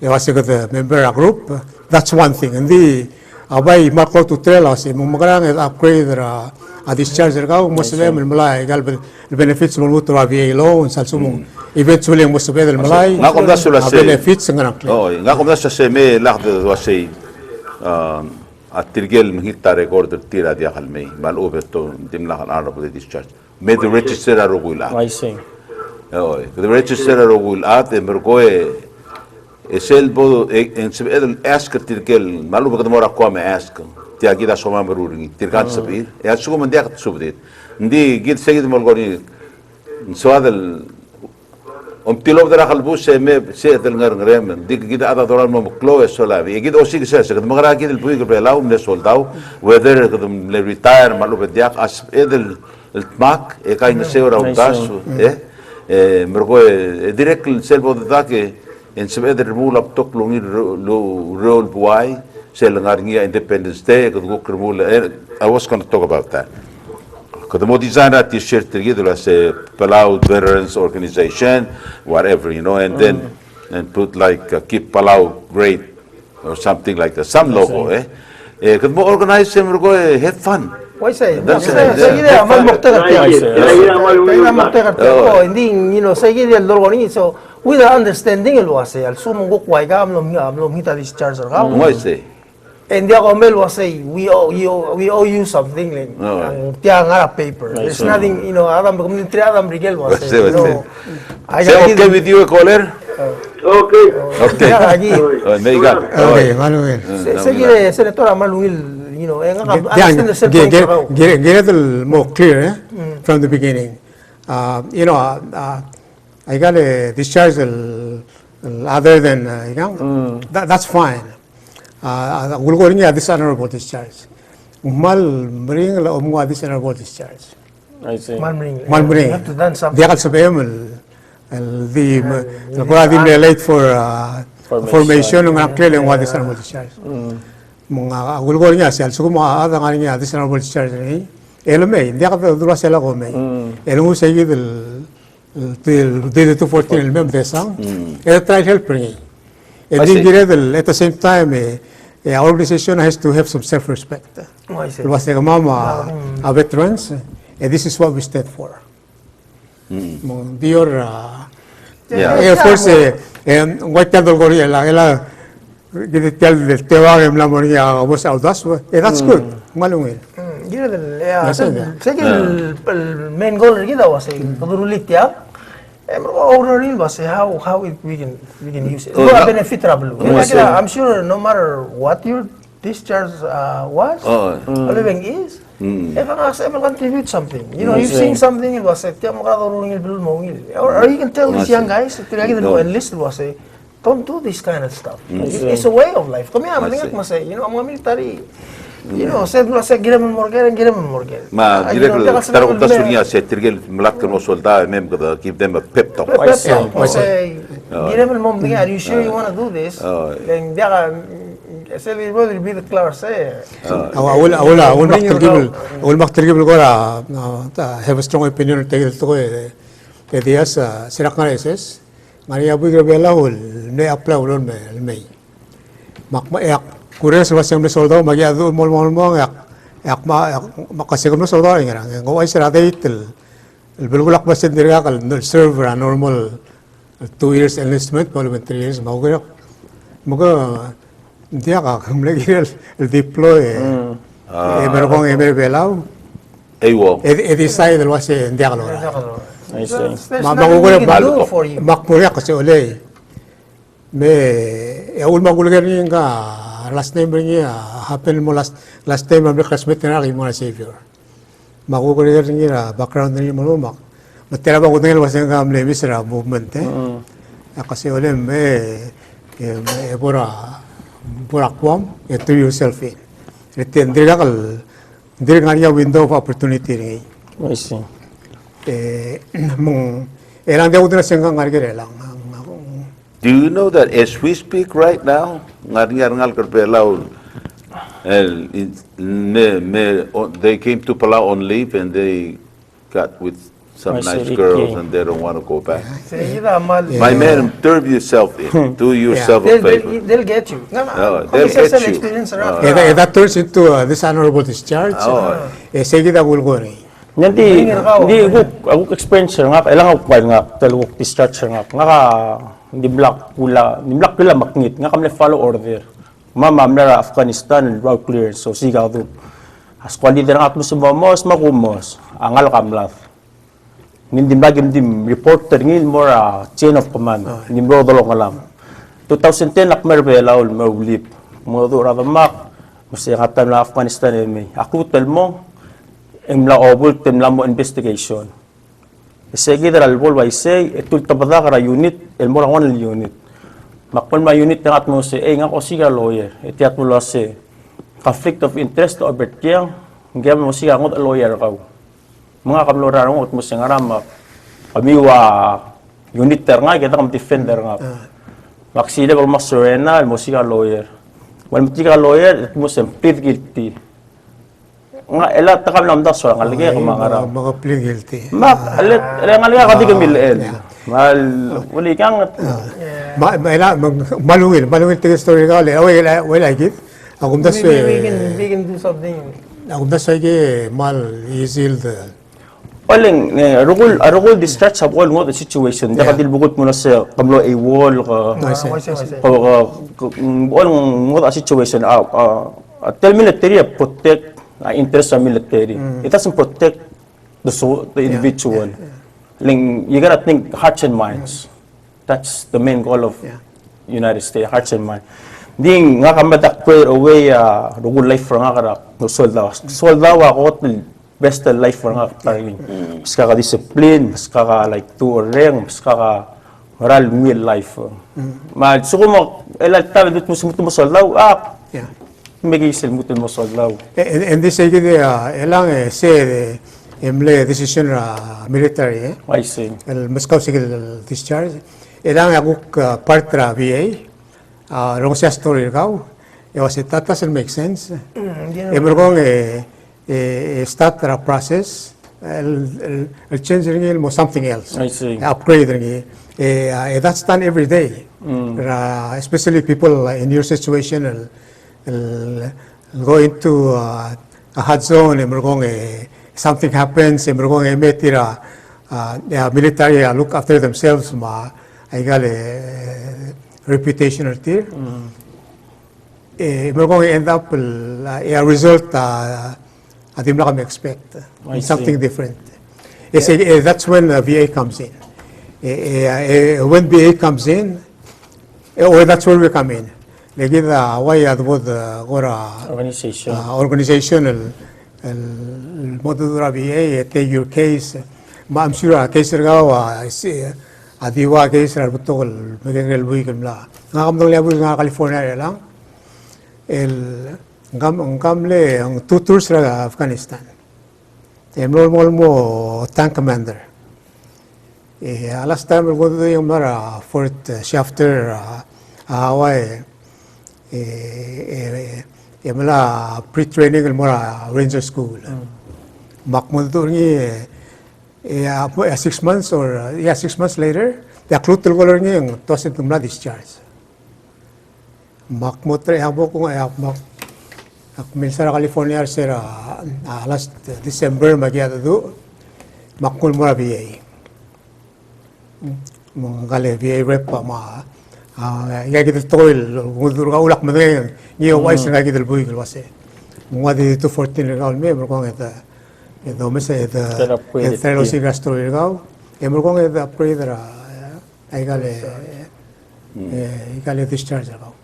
was the member group. That's one thing. And the abay marko to trail us mo magarang upgrade ra a discharge ga mo sebe malay igal benefits mo luto VA loan salsumo eventually mo sebe del malay Nga kung da sula say- benefits nganak. Oh, nga kung nasa seme lakde wasay at tirgel mahita record tira dia kalmay mal obeto dimla kan honorable discharge. May the register arugula. I see. Oh, the register arugula de mergoe eselbo en sebe el ask tirgel malu bagad mora ko me ask tiagi da soma meruringi tirgan sabir ya sugo mandia subdit ndi gid segid molgoni soadel tilob dara khalbus me se del ngarem dik gid ada doran mo klo esola bi gid osig se se magra gid el puig belaw me soldau whether le retire malu bediak as edel el tmak e kay na se ora udas mergo direct selbo da que en se eder mu laptop lungi lo roll buai se ngarngia Independence Day ko kremul I was going to talk about that. Because the more designer t-shirt together as a Palau Veterans Organization, whatever, and then and put like keep Palau great or something like that. Some logo, eh? Could more organize them go have fun. Why say? That's Say it, gide yeah. amal mokta Right, katya. right, amal Kaya ulit mokta ba? katya. Oh, hindi say gide logo ni so with the understanding lo ase al sumong ko kwai ka amlom hita discharge ka. Why say? And the Omel was say we owe you something like ang tiang nga paper. There's nothing, Adam community Adam Rigel was say, Say okay with you, caller? Okay. Okay. May God. Okay, Manuel. Sige, Senator Amalungil, understand the cell phone ka. Get it more clear from the beginning. I got a discharge other than, that's fine. We'll go in dishonorable discharge. Mal bring la umwa dishonorable discharge. I see. Mal You bring. have to done something. Dia sabihin the nagkuha late for formation ng clear ng dishonorable discharge. Mga gulgol niya siya so mga ada nga niya dishonorable discharge ni elme dia ka dura sila ko may elmo sa gidel del 214 el mem desang try help ni and at the same time our organization has to have some self-respect. I see. It was like mama veterans and this is what we stand for. Dior of course white candle ko rin ela tell the tewag em la moria was audas that's good malungil. Sige, el main goal kita was padurulit ya. Overall was how we can use it. Benefit trouble. I'm sure no matter what your discharge was, living is, everyone contribute something. You've seen something, it was or you can tell these young guys, enlist was don't do this kind of stuff. It's a way of life. Kami malingat mo say, mga military, said gira mo morgan. Ma direct taro ko tasunya sa tirgel malakkan mo soldado mem ko give them a pep talk. Gira mo mom are you sure you want to do this? Then dia ka say will be the clear say. Awul maktirgibul ko have a strong opinion take to ko dias sirak na SS Maria bu grabela ul ne apply ulon me makma yak kuren sa wasang soldado magyado mol yak makasegam na soldado ngira ngo ay sira date el bulgulak basin dirga kal serve a normal 2 years enlistment probably 3 years maugro dia ka kamle el deploy pero con belau Ewo. Decide lo hace en diálogo. I see. There's nothing we can do for you. Makmuria kasi uli. Me ul magulgar niya ka last name niya happen mo last time ang classmate na rin mo na savior. Magulgar niya background niya mo mak. Matera ba ko tingin was nga amle misra movement kasi uli me pura kwam to yourself in. Retendría kal dirigania window of opportunity ni. I see. Elang dia udah senggang ngarger elang. Do you know that as we speak right now, ngal Palau, they came to Palau on leave and they got with some nice girls and they don't want to go back. My man, turn yourself in. Do yourself a favor. They'll get you. They'll get you. Experience around. That turns into dishonorable discharge. Sige da gulgori. Nanti aku experience nga kailangan ko nga taluk discharge nga di block pula maknit nga kami follow order. Mama mera Afghanistan route clear so sigado. As quality nga atmo sa mamos makumos angal kamlat. Hindi dim reporter ngil more chain of command. Hindi bro dolong alam. 2010 akmer belaul mawlip. Mo do radamak masih katan na Afghanistan may. Aku tel mo emla obul temla mo investigation. Sige dal bol wai say etul tabada kara unit el morang one unit. Makpon ma unit nga atmo say nga ko siga lawyer. Etiat mo lo say conflict of interest to obertiang ngem mo siga ngot lawyer ka. Mga kamlora ngot mo sing aram kamiwa unit ter nga kita kam defender nga. Makside bol masurena mo siga lawyer. Wan mtika lawyer mo sem plead guilty. Nga elat takam namda so ngalge ko mga plead guilty. Mak alet ngalge ka di kamil mal uli kang malungil tige story ka le away like it agum das Maybe we can do something. agum das ge mal isil the Oling arugol discharge sa all ngot situation da kadil bugot mo na sa kamlo a wall I see. all ngot situation tell military protect interest sa military. It doesn't protect the individual. You gotta think hearts and minds. That's the main goal of United States, hearts and minds. Ding nga kamadak prayer away rugol life for nga karak no soldaw ako best life for nga tarling. Mas kaka discipline, mas kaka like tuoreng, mas kaka moral meal life. Ma suko mo tabi dut mo soldaw megi sel mutun mo soldaw. and this ge elang se emle decision military I see. el Moscow sige discharge elang aguk part ra VA rong sia story kau e was it that doesn't make sense emergong start the process el change ring mo something else I see. upgrade ring that's done every day especially people in your situation go into a hot zone emergong something happens emergong metira military look after themselves ma ay gale reputation or tier emergong end up a result adim na kami expect I something see. different. That's when VA comes in. When VA comes in, or that's where we come in. Lagi da why advod gora Organization. organization modura VA take your case. Ma I'm sure case gawa adiwa case ra butol magagel buy kamla. Nga kamdong level nga California lang. Ngamle ang 2 tours ra Afghanistan. Emol mo tank commander. Last time we go to yung mara Fort Shafter Hawaii. Emla pre-training el mora Ranger School. Makmul to ni 6 months or 6 months later, the clue color ni yung tosin tumla discharge. Makmul tre habo ko mak Minsan California sira last December magyada do makul mo VA. Mga gale VA rep pa ma yagid toil ngudur ka ulak madeng ni wise nga gidel buy wase. Mga di 214 regal me mo kong eta edo mese eta eta si gasto regal e mo kong eta upgrade ra ay gale discharge regal.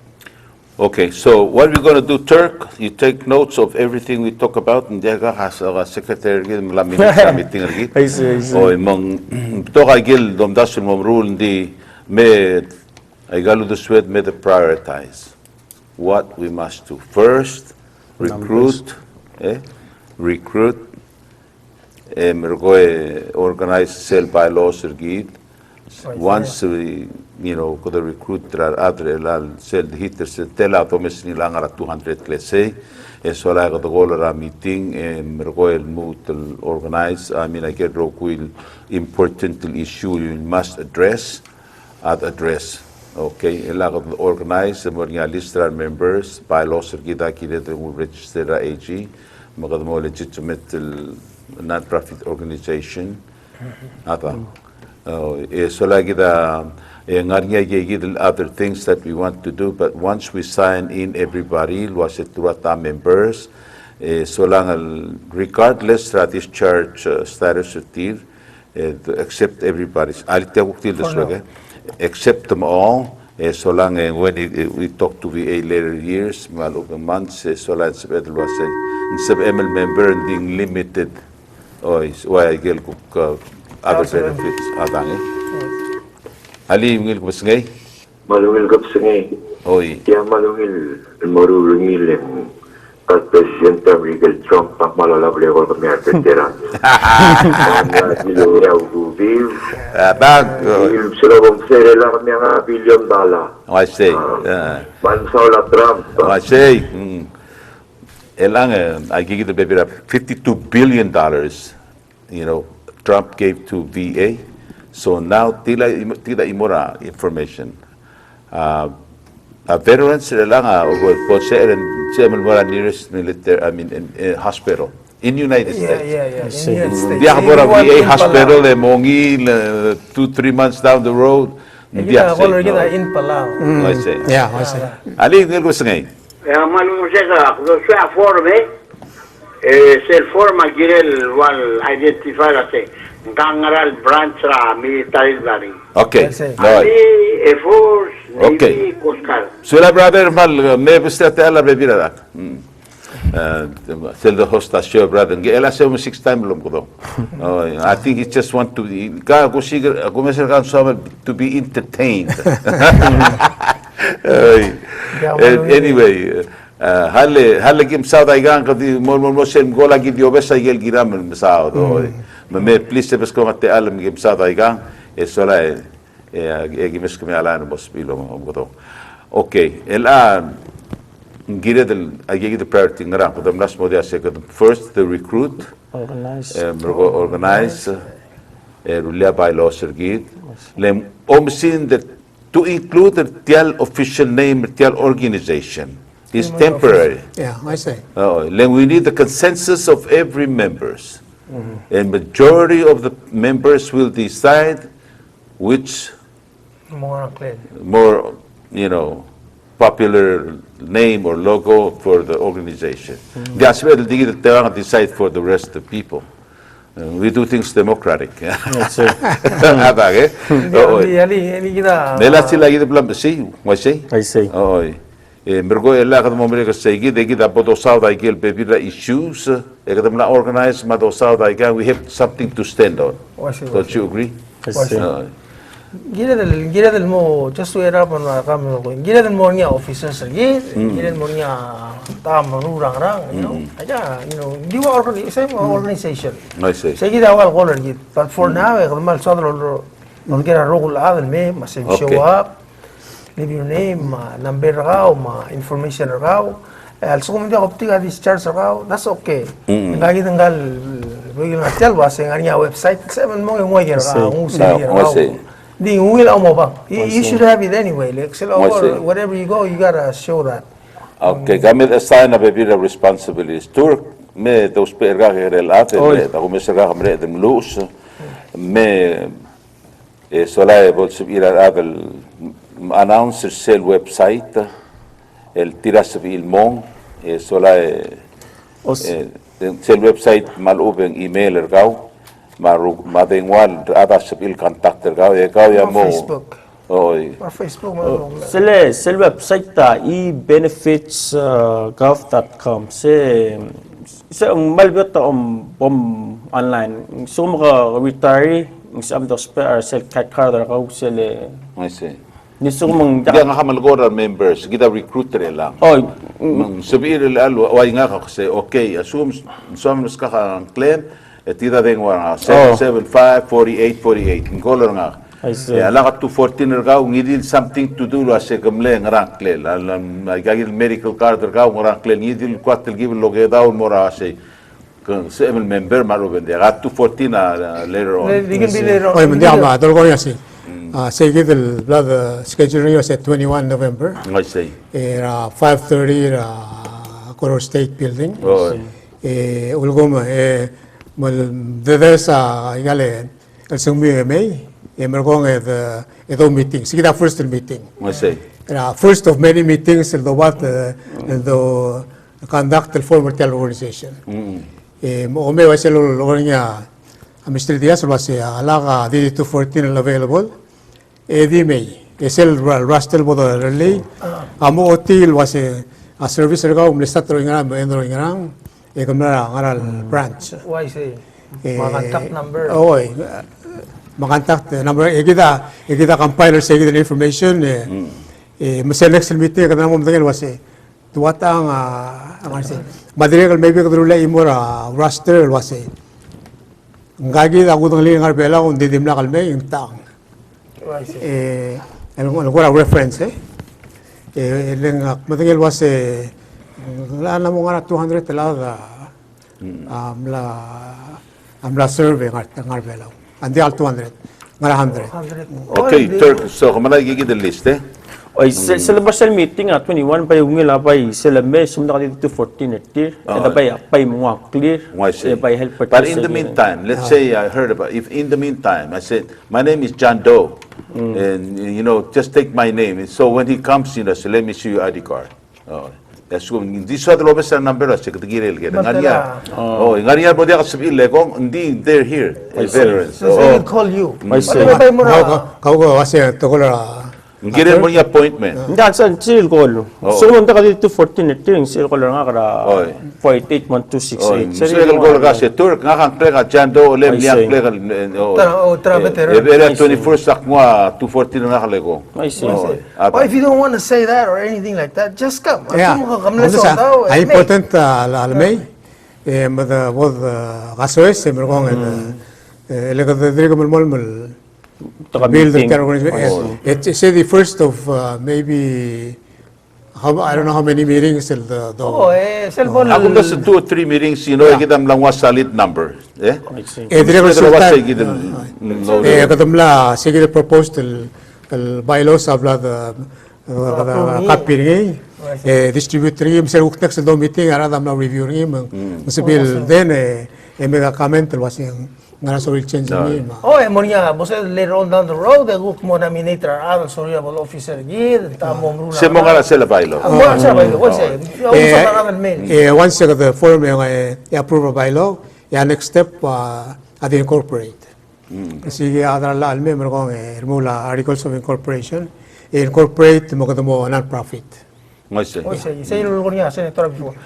Okay, so what we're going to do, Turk, you take notes of everything we talk about, and there has a secretary malamin sa meeting lagi. I see. O mong to kay gil domdas mo rule ndi me ay galo the sweat me the prioritize what we must do. First, recruit, organize cell bylaws ergid. Once we, could recruit other cell hitters, tell out almost nilang 200 let's say. So like the goal of a meeting, mergoel mood organize. I mean, I get real important issue you must address. Okay, organize, list our members, bylaws ergida kile will register AG, magamo legitimate non-profit organization. So like other things that we want to do, but once we sign in everybody, was it members, so long regardless of this church status accept everybody's, accept them all, so long when we talk to VA later years, months, so long was ML member and being limited, why I get other benefits Ali ngil ko singay malungil kap singay oy ya malungil marulungil at President Miguel Trump ang malalabli ko kami at veteran dilo ya ubiv bag sila kong sere lang kami ang $1 billion I say bansaw la Trump I say elang I give the baby $52 billion Trump gave to VA. So now tila imora information. veterans sila lang po sa mga nearest military, hospital in United States. Yeah. In United States. Hindi ako para Everyone VA in hospital, Palau. mongi 2-3 months down the road. Hindi Kita ako color kita in Palau. I say. Yeah, I see. Ali, ngil ko sa ngayon. Manu seka, so forme, sel forma girel wal identify ase, kangaral branch ra military dari. Okay. I see. Right. Ali, Air Force, Okay. Navy, Coast Guard. Sula brother mal me bista te ala be bira dak. Sel the host show brother. Ela se 6 time lom ko. I think he just want to ka ko sigur ko mesel kan to be entertained. Anyway, halle kim sa da igan ka di mo sen gola gi dio besa gel giram sa do. Me please se bes ko mate alam kim sa da igan sola gimes ko me ala no bos bilo mo ko. Okay, الآن نجينا أجيك the priority نرا قدام ناس مودي أسيك first the recruit organize روليا بايلو سرقيد لم أمسين that to include the تيال official name تيال organization is temporary. Yeah, I see. Then we need the consensus of every members, and majority of the members will decide which more, popular name or logo for the organization. That's where they decide for the rest of the people. We do things democratic. Nela sila gitu belum sih, masih. I see. Oh, mergo ela kada mo mereka segi degi da bodo sauda igel bebira issues. Kada mla organize ma do sauda igel. We have something to stand on. Don't you agree? I see. Gira del mo just to era pan kami ko. Gira del mo niya officers gira del mo niya tama rang, aja, di wa organization. I see. Sige daw al color git. But for now, kamal sadro no gira rogul adel me, mas show up. Leave your name, number raw, information raw. Also kung hindi ako optiga discharge raw, that's okay. Lagi tanggal bigil na tel was ang anya website, seven mo yung way raw. Di will mo ba? You should have it anyway. Like wherever you go, you gotta show that. Okay, kami assign na baby the responsibilities. Tour me dos perga relate, ako me serga kamre dem luz. Me sola bolsa ir a el announcer sel website, el tiras il mon, sola sel website mal open email ergau. Madengwal ada sebil contact ergau ya mo. Facebook. Or Facebook. Sel website ta ebenefits.gov.com se malbot ta online. So mga retiree ang dos per sel card ka sel I see. Niso mang Dia nga kamalgora members, kita recruiter lang. Sabihin lalo, way nga kasi okay, assume mas ka claim, tita din nga 775-4848, ngolor nga. I see. Ala ka 214 ergaw, ngidil something to do ase kamle ngarang klel. Alam gagil medical card ergaw ngarang klel, ngidil kwatil gibil loge daw mora ase. Kung 7 member maruben dia. At 214 later on. Oy, hindi ako matol ko yasi. Sige del blood scheduling was at 21 November. I see. 5:30 Color State Building. Ulgom mal sa igale el sumi May. Mergong ito meeting. Sige da first meeting. I see. First of many meetings the what the conduct the former tel organization. Ome was el niya Mr. Diaz was alaga DD 214 available. Edi May. Esel Rustel bodo relay. Amo hotel was a service ergaw umlistatro ingram endro ingram. Kamera ngaral branch. Why say? Contact number. Oy. Contact number. Kita compiler sa the information. Select meeting kada mo mtangel was tuwata ang madrigal maybe kadrula imora roster was ngagi da gudang lingar bela kung didimla kalme yung taang. Ano reference matangel was wala na mo nga 200 talaga amla survey ngar bela andi al 200 Ngara 100. 100. Okay, Turk. So kung malay gigi the list eh. Oy, sa labasal meeting 21 pa yung ngila pa sila may sumda dito 14 clear. Eda pa mo clear. I see. Pa help But in the meantime, let's say I heard about, if in the meantime I said, my name is John Doe, and you know, just take my name. And so when he comes, you know, so let me see your ID card. Oh, that's good. Hindi sa lobes sa number sa katigiril kaya ngariya. Oh, ngariya mo dia kasabi legong hindi they're here. Veterans. So they will call you. I see. Patay mo na. Kaugo kasi tokola Ngiril mo niya appointment. Ndan sa sil call. So wanda ka dito 14 clear sil call nga kara Oy. 481268. So yung ko kasi Turk nga kang pleka John Doe lem liang pleka. Tra veteran. Era 21st akwa 214 na kalego. I see. Or if you don't want to say that or anything like that, just come. Yeah. Ay important alamay. Mada bod gasoes mergong ele ka drigo mol build the organization. It's say the first of maybe I don't know how many meetings till the cellphone. Ako basta 2 or 3 meetings, you know, kita lang was solid number. Eh? I see. drigo Dalawa sa sultan. Katamla sige the proposed the bylaws of the kapiring distributing sir uktak sa do meeting ara damla review ring masabil then mega comment was yung ngara so will change ni ma Monia, bos later on down the road, the look mo nominator ang sorryable officer gid, tamo mruna. Se mo nga sila bylaw. Mo sa bylaw, what's it? Once the form yung approve a bylaw, next step at incorporate. Sige adra la alme merong mula articles of incorporation, incorporate mo kadamo non-profit. Say lo niya senator before.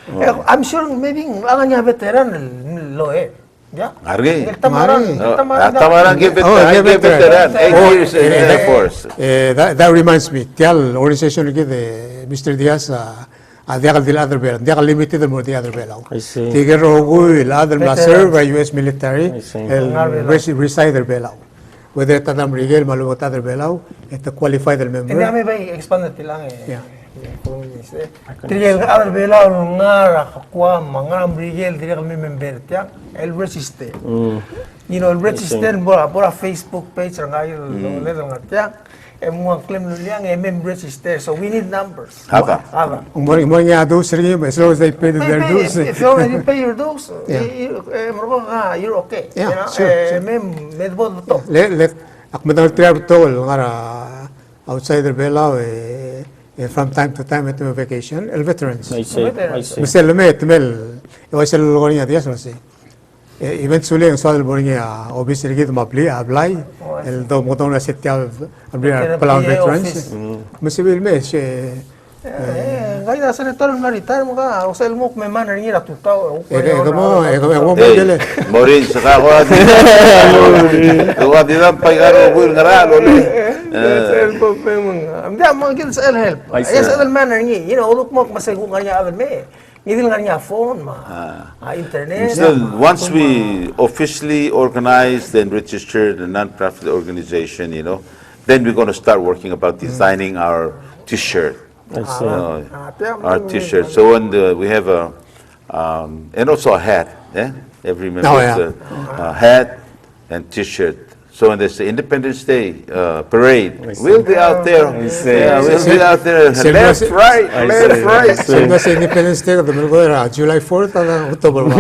I'm sure maybe ang niya veteran lo Yeah. Arge. Tamaran give it. I give it that 8 years in the Air Force. That reminds me. Tial organization ke Mr. Diaz diagal dil other bell. Diagal limited mo the other bell. I see. Tiger rogo il other serve by US military. El reside bell. Whether tadam rigel malu other bell et qualify the member. Hindi ba expand tilang eh. Tigel other bela nga kakwa mga brigel dire kami member tiang el resiste. You know el resiste por Facebook page nga yung level nga tiang mo claim nuliang member resiste, so we need numbers. Haba. Mo nga do sir as long as they pay their dues. If you already pay your dues, you're okay. Yeah, sure. Medbo to. Let akmadal trial to nga outsider bela from time to time at vacation, veterans. I see. I see. Mr. Lemay, Temel, it was a little going at the SRC. Eventually, en Southern Borneo, obviously, get them apply, el do moton setia Palau veterans. Mr. Wilmes, Gaya senator na retire mo ka, o sa ilmok may man rin ira tutaw. Morin sa kako ati. Tuwa di lang paigaro ko yung ngaralo ni. Hindi mo gil sa help. Ay sa man rin you know, look mo masago nga niya me. Ngidil nga niya phone internet. Once we officially organized and registered a non-profit organization, you know, then we're going to start working about designing our T-shirt. Our T-shirt. So when we have a and also a hat. Every member has a hat and T-shirt. So when there's the Independence Day parade, we'll be out there. We'll be out there. Left, right. Sa Independence Day, July 4th and October 1.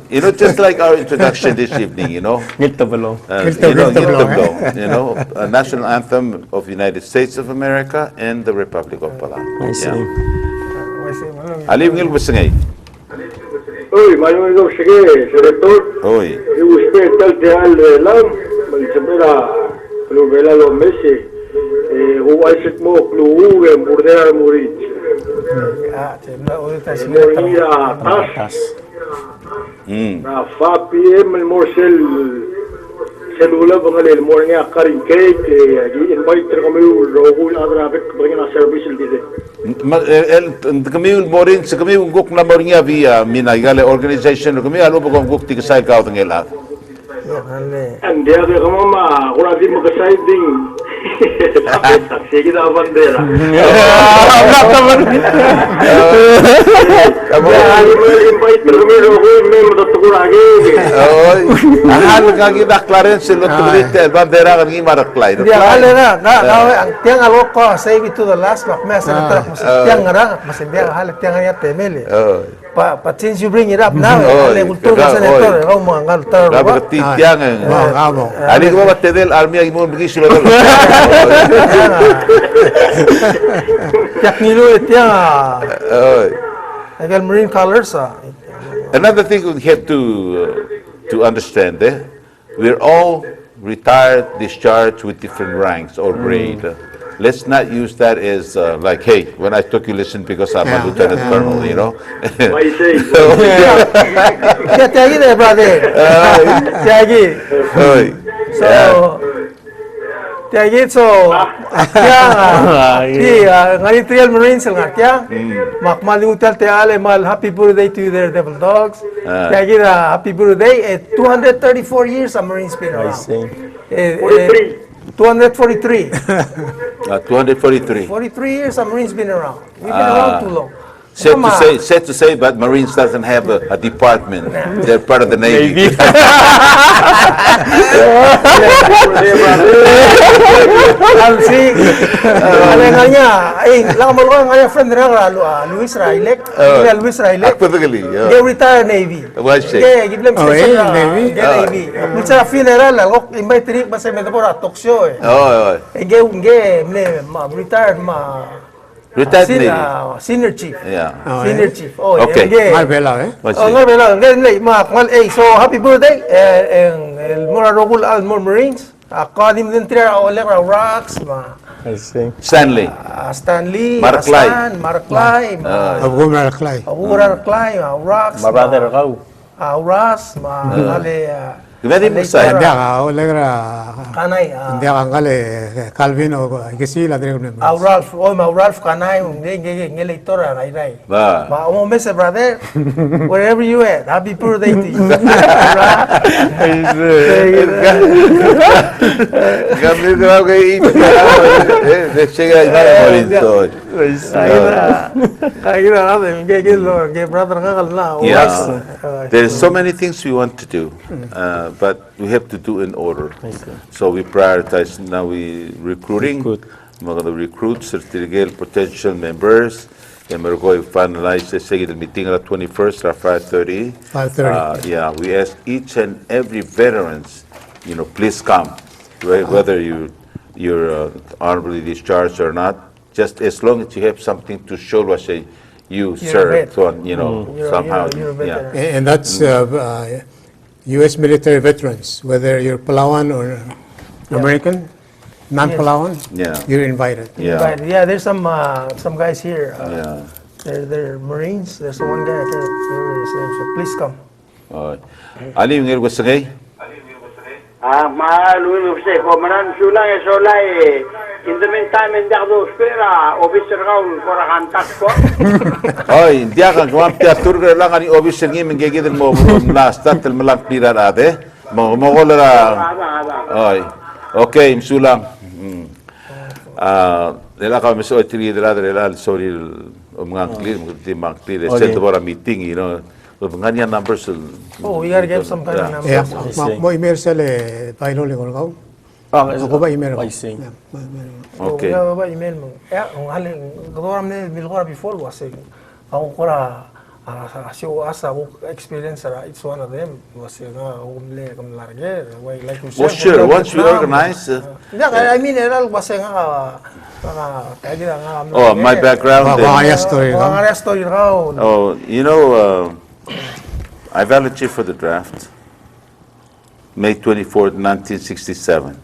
You know, just like our introduction this evening, you know. You know, a national anthem of the United States of America and the Republic of Palau. I see. Alim ngil basangay. Uy, malamang ikaw, sige, Senator. Uy. Usted tal teal lang, magsabela, bela los meses, uwaisit mo, kluuge, burdera murit. Morira, tas. Na FAPM, el morsel, celula, pangalil, mornya, karin cake, invite kami, rogul, agrabek, bangin na service, dito. Kami morin sa kami guk na moringa via minagale organization kami alo ba guk ti kasay ka tang ela. Andi aga kamama kura di magkasay ding. Sige na bandera. Kamu invite kami rogul member to kuragi Oy, ahal ka ginaklarin si Lotto Brite, bandera kan gimaraklay. Hindi ang hali na, ang tiyang alok ko, save it to the last, makmaya sa natrak mo sa tiyang nga mas hindi ang hali, tiyang nga temel eh. But since you bring it up now, hali, kultur na senator, ikaw mga ngaltar, Dapat titiang eh. Amo. Ali ko ba tedel army ang mo bigi sila. tiyak nilo eh, tiyang, Oy. nagal marine colors, Another thing we have to understand, we're all retired, discharged with different ranks or grade. Let's not use that as like, hey, when I took you, listen because I'm a lieutenant colonel, you know. May say. Kaya tiyagi na, brother. Tiyagi. Oy. So, tiyagi, so, ngani Trial Marines, nga tiyang, makmalimutal tiyale, mal, happy birthday to you there, Devil Dogs. Tiyagi na, happy birthday, 234 years ang Marines been around. 243. 243. 43 years ang Marines been around. We've been around too long. Sad to say, but Marines doesn't have a department. They're part of the Navy. Si, ano nga niya, lang mo nga niya friend na Luis Railek. Luis Railek. Actually, They retire Navy. Why siya? Okay, give them station na Navy? Navy. Minsan funeral, ako invite rin ba sa Medapora, talk show eh. Oh, Retired retired Navy. Senior chief. Yeah. Senior chief. Oh, Okay. Marbella, eh? What's Oh, it? nga bela, so happy birthday, el mura rogul al more Marines. Akadim din tira olek rocks, Stanley. Stanley, Marklay. Marklay, Abu Marklay. Marklay, rocks, brother kau. Ras, ale, Very much say. Hindi ka, olegra. kanay, Hindi ka ngale, Calvin o kasi la dire ko. Ralph, Ralph kanay, ngelitor ray. Ba. Mese brother, wherever you at, happy birthday to you. Kami ko kay ito. Siya ay Marines to. Kaya natin, kaya brother nga kalna. Yeah. There's so many things we want to do, but we have to do in order. So we prioritize now. We recruiting, mga recruits, certificate potential members, and we're going to finalize the second meeting on the 21st at 5:30. 5:30. Yeah, we ask each and every veterans, please come, whether you're honorably discharged or not. Just as long as you have something to show us, you served, so, somehow. You're a Yeah. veteran. And that's U.S. military veterans, whether you're Palawan or American, non-Palawan, Yeah. you're invited. Yeah. But yeah, there's some guys here. Yeah. They're Marines. There's one guy. I can't remember his name. So please come. Ali, yung gusto ngay? Maaluin ko manan sulay in the meantime hindi ako spera officer ka korakantak ko. Oy, hindi ka kumapya turga lang ani officer ngi mingegidin mo last tatel malang pirar ate. Mo kolara. Oy. Okay, msulang. Nila ka miso tri dela sorry mga clear set for a meeting, Nganya numbers. Oh, we gotta get some kind of number. Yeah, mo email sa le pailo le ko. Ako ba email mo? I see. Okay. Ba email mo? Ang halin gawam ni milgora before was ako kora asa experience it's one of them was nga umle kam large like you said. Well, sure. Once we organize. Yeah, I mean eral was nga kaya nga. Oh, my background. Mga story. Mga story raw. Oh, I volunteered for the draft May 24th, 1967.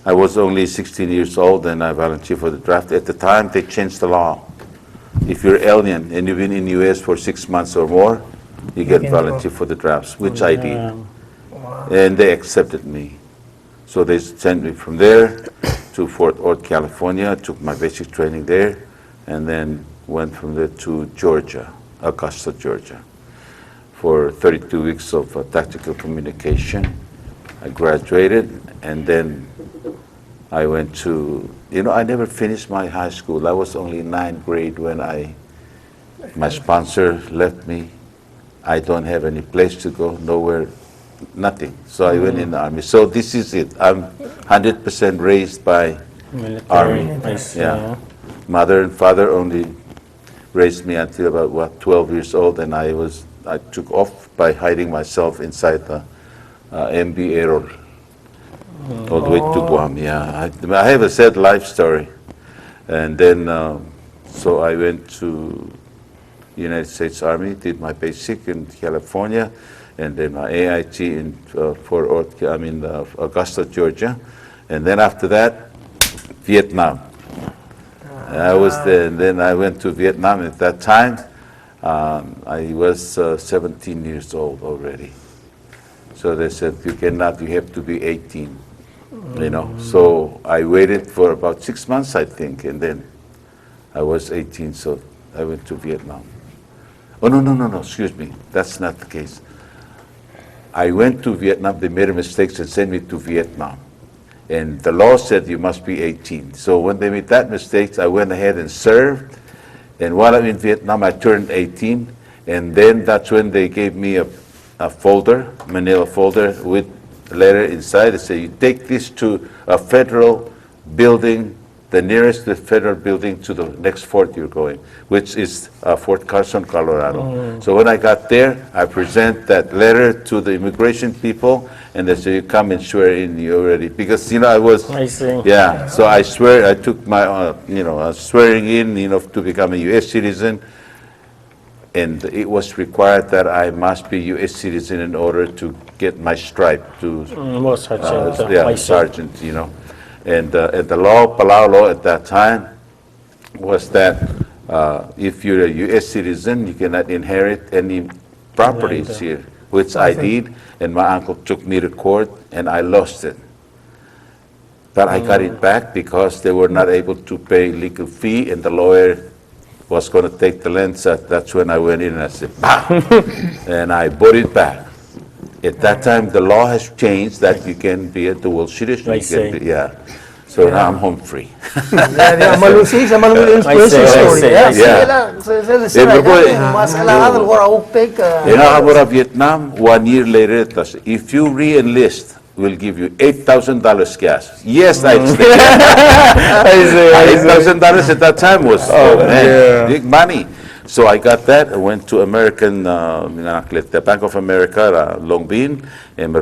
I was only 16 years old and I volunteered for the draft. At the time, they changed the law. If you're alien and you've been in the U.S. for 6 months or more, you get volunteer for the drafts, which I did. And they accepted me. So they sent me from there to Fort Worth, California, took my basic training there, and then went from there to Georgia, Augusta, Georgia, for 32 weeks of tactical communication. I graduated, and then I went to, I never finished my high school. I was only in 9th grade when my sponsor left me. I don't have any place to go, nowhere nothing. So I went in the army. So this is it. I'm 100% raised by army. I see. Yeah. Mother and father only raised me until about, 12 years old, and I took off by hiding myself inside the MB Errol all the way to Guam. Yeah, I have a sad life story. And then, so I went to United States Army, did my basic in California, and then my AIT in Augusta, Georgia. And then after that, Vietnam. And I was there, and then I went to Vietnam. At that time, I was 17 years old already. So they said, you have to be 18, you know. So I waited for about 6 months, I think, and then I was 18, so I went to Vietnam. Oh, no, excuse me. That's not the case. I went to Vietnam, they made a mistake and sent me to Vietnam. And the law said you must be 18. So when they made that mistake, I went ahead and served. And while I'm in Vietnam, I turned 18. And then that's when they gave me a folder, manila folder, with a letter inside. They say, you take this to a federal building, the nearest federal building to the next fort you're going, which is Fort Carson, Colorado. So when I got there, I present that letter to the immigration people, and they say, you come and swear in, you already, because, you know, I see. yeah, so I swear, I took my, swearing in, to become a U.S. citizen, and it was required that I must be U.S. citizen in order to get my stripe to, sergeant, And the law, Palau law at that time, was that if you're a U.S. citizen, you cannot inherit any properties here, which I did, and my uncle took me to court, and I lost it. But I got it back because they were not able to pay legal fee, and the lawyer was going to take the land. So that's when I went in and I said, bah! And I bought it back. At that time, the law has changed that you can be a dual citizen. I see. So now I'm home free. Malusi sa malusi influencer story. I see. In Ahamura, Vietnam, 1 year later, it was, if you re-enlist, we'll give you $8,000 cash. Yes, I $8,000 at that time was big money. So I got that. I went to American, the Bank of America, Long Bean, and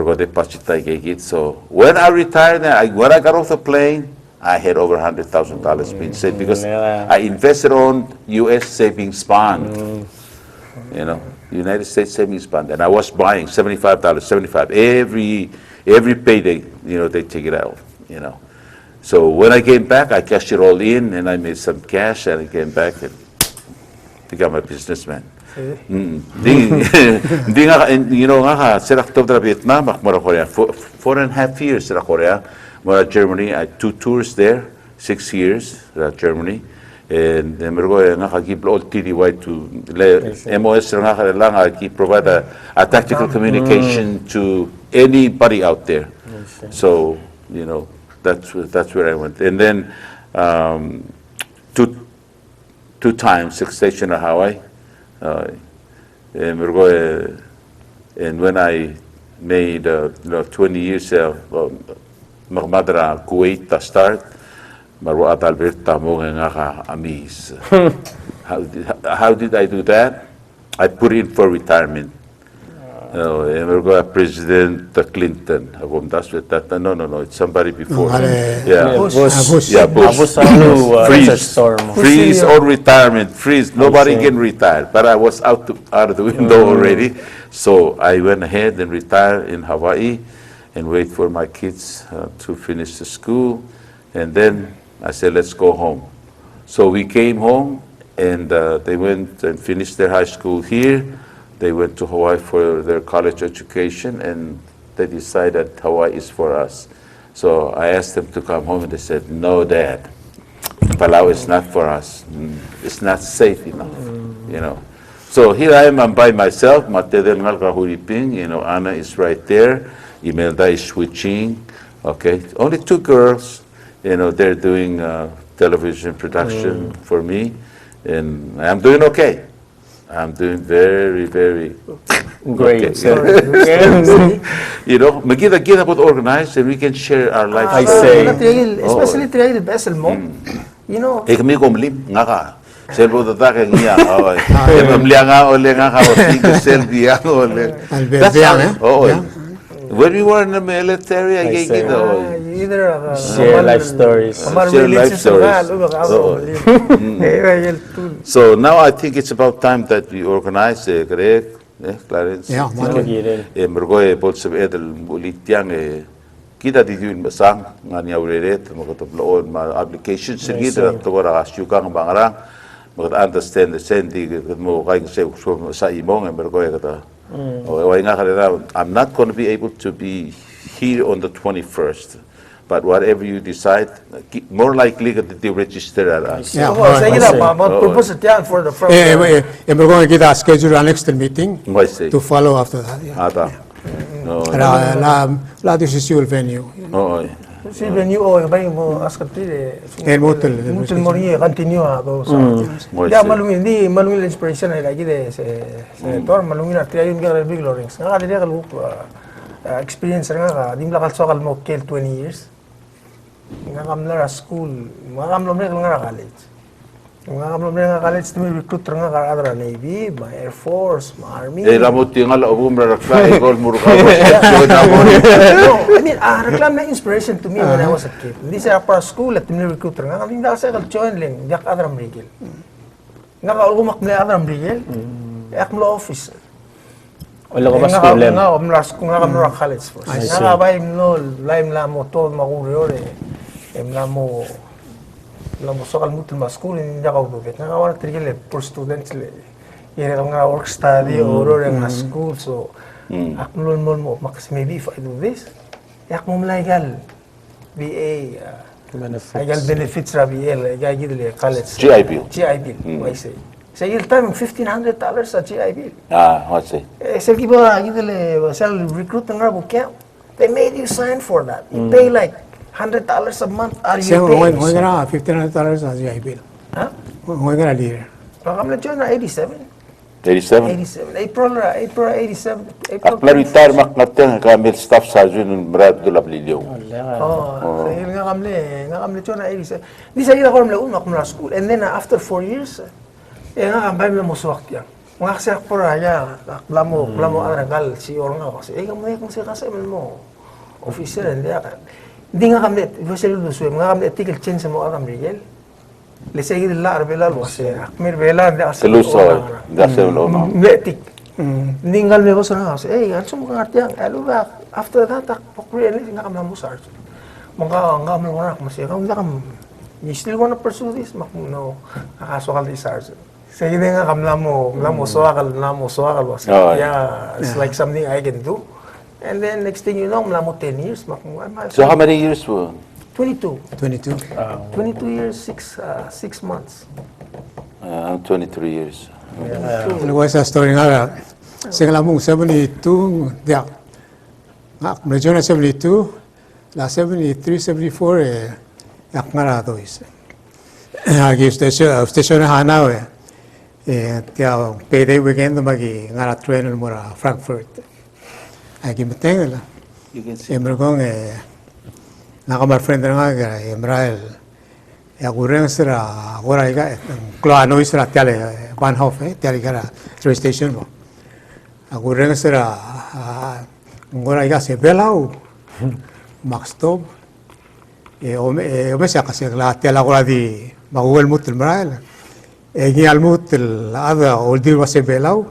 so when I retired, when I got off the plane, I had over $100,000 being saved because I invested on U.S. savings bond, United States savings bond, and I was buying $75 every payday, they take it out, So when I came back, I cashed it all in, and I made some cash, and I came back and become a businessman. Hindi nga, sirak to Vietnam, mara Korea, 4.5 years sirak Korea, mara Germany, I had 2 tours there, 6 years, Germany, and meron nga kagib all TDY to MOS nga lang provide a tactical communication to anybody out there. So, that's where I went. And then, 2 times, 6 stations in Hawaii. And when I made 20 years magmadra Kuwait to start, maro at Alberta mo nga amis. How did I do that? I put in for retirement. President Clinton. No, it's somebody before. Bush. Freeze all retirement. Freeze. Nobody can retire. But I was out of the window already. So I went ahead and retired in Hawaii and wait for my kids to finish the school. And then I said, let's go home. So we came home, and they went and finished their high school here. They went to Hawaii for their college education, and they decided Hawaii is for us. So I asked them to come home, and they said, no, Dad, Palau is not for us. It's not safe enough, So here I am, I'm by myself. Anna is right there. Imelda is switching. Okay, only 2 girls. They're doing television production for me, and I'm doing okay. I'm doing very, very Great. okay. So, You know, magkita po organized and we can share our life I story. say. Especially trial vessel mo. You know, Eh kami kumlim nga ka. Selbo tata kaya niya. Mamliya nga ole nga ka. Tigo selbi nga ole. Alberbiang, eh? Oo. When we were in the military, I gave say. it either Share life stories. Share life stories. So now I think it's about time that we organize, correct? Clarence? Yeah, Mergo bolsa edel bulitiang kita dituin basang ngani aureret makataploon ma applications sige to ra syukang bangarang makat understand the senti mo kay sa imong mergo kata I'm not going to be able to be here on the 21st. But whatever you decide, more likely that they register at us. Yeah, sige na, propose it yan for the front. we're going to get a schedule our next meeting I see. to follow after that. Yeah. Ata. No. La decisión venue. Oh, Si venue bay mo askatri Mutul mori continue ako so I ya see. malungin inspiration ay lagi de se tor malungin at ayun ga big lorings nga dire ka experience nga dim lakal sokal mo kel 20 years nga kamla school nga kamlo nga college nga kamlo nga college tumi recruit nga ka adra navy ma air force ma army ramot tingal obum rakla gol muruka. No, I mean, reklam na inspiration to me when I was a kid. Hindi sa para school at tumi recruit nga kami na sa join ling yak adra rigel nga ka umak na adra rigel yak mo office Wala ko ba school lem? Nga kamla college first nga ba no lime la mo to maguriore la mo sokal mutul ma school in jakaw do vet nga wala trigel for students le yere nga work study or nga school so akmulon mo makas maybe if I do this yak mo legal BA legal benefits ra BA legal gidle college GI bill. I say sa il time $1,500 sa GI bill I see. sa giba gidle sel recruit nga bo camp they made you sign for that you pay like $100 a month are you paying Hoy nga $1,500 sa GI bill. ha Hoy nga leader. kamla join na 87 87. April 87 April Akla retire maknateng kamil staff sergeant Brad Dulablilio. oh sayil nga kamle join na 87 di sa ila ko umak mo school and then after 4 years nga kambay mo suwak yan mga kasi ako ya plamo arangal si or nga kasi kamo kung siya kasi mo officer hindi nga kami ibasel do suwe mga kami ethical change mo aram rigel le segi la arbela lo se akmir bela de asel Seluso. That's all. etik ningal me bosa nga kasi anso mo ngartiang ba after that pokre nga kami mo sarge mga nga mo wala mo siya kung you still want to pursue this no akasokal di sarge sige nga kamla mo soakal was yeah it's like something I can do. And then next thing you know, mula mo 10 years. So how many years were? 22. 22. 22 years, 6 months. I'm 23 years. Luego esa story nga sing la mong 72 dia. Medyo na 72 la 73 74 yak nga to is. Agi station na hanaw kaya payday weekend magi nga train mo ra Frankfurt. Agi mateng la. You can see. Emergong nakamar friend nga Emrael ya gureng sira gora iga kloano isra tiale Bahnhof tiale gara train station mo agureng sira gora iga se belau maxtob ome sa kasi la tiala gora di magugel mutul Emrael egi al mutul ada oldir wa se belau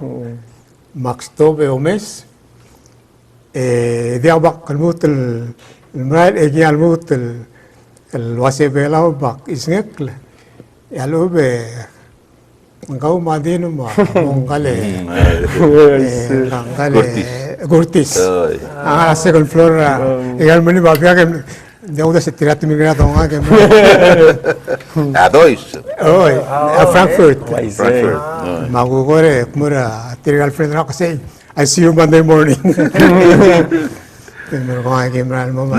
maxtob omes dia bak al mutul Emrael egi al mutul الواسي بيلاو باك إسنقل يالو ب ngau madino ma mongale gurtis second floor egal meni babia que de uda se tira tu migra tonga que A dois. oi a Frankfurt Frankfurt. magugore mura tira al frente no say I see you Monday morning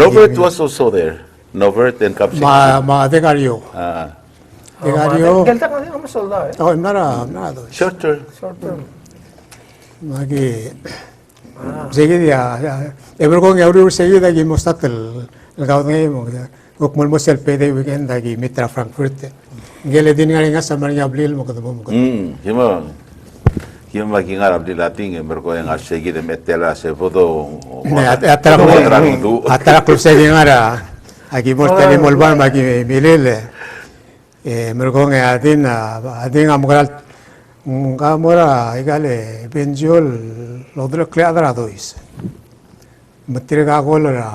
Norbert was also there. Novert and Kapsik. ma degario degario solda, eh? Oh, I'm not those. Short term. Short term. Magi sige dia evergong yauri sige dagi mostatel gaud ngai mo ukmul mo sel pede weekend dagi mitra Frankfurt gele din ngari nga samar nga abril mo kadamo mo Hima kingar abdi lating merko yang asegi de metela se foto atara klub sige ngara agi mosteli molban magi milele mergo nga adin amgal ngamora igale benjol lodre kleadra dois matirga golra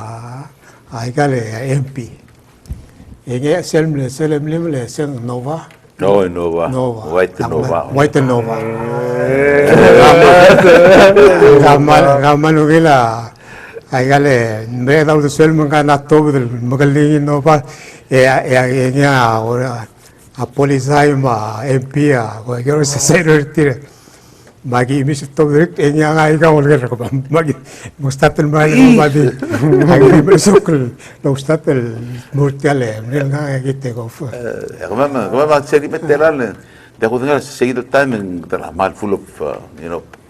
igale MP ege selmle sen nova white nova gamal ugila igale mbeda u selm kana tob magalli nova ega ora a polisai ma MP a ko gero se tire magi mi to direct enya nga ika olger ko magi mustatel mali magi agi besukul lo mustatel murtiale nga gite ko fu Remember segi metela de khudnga segi the time and the mal full of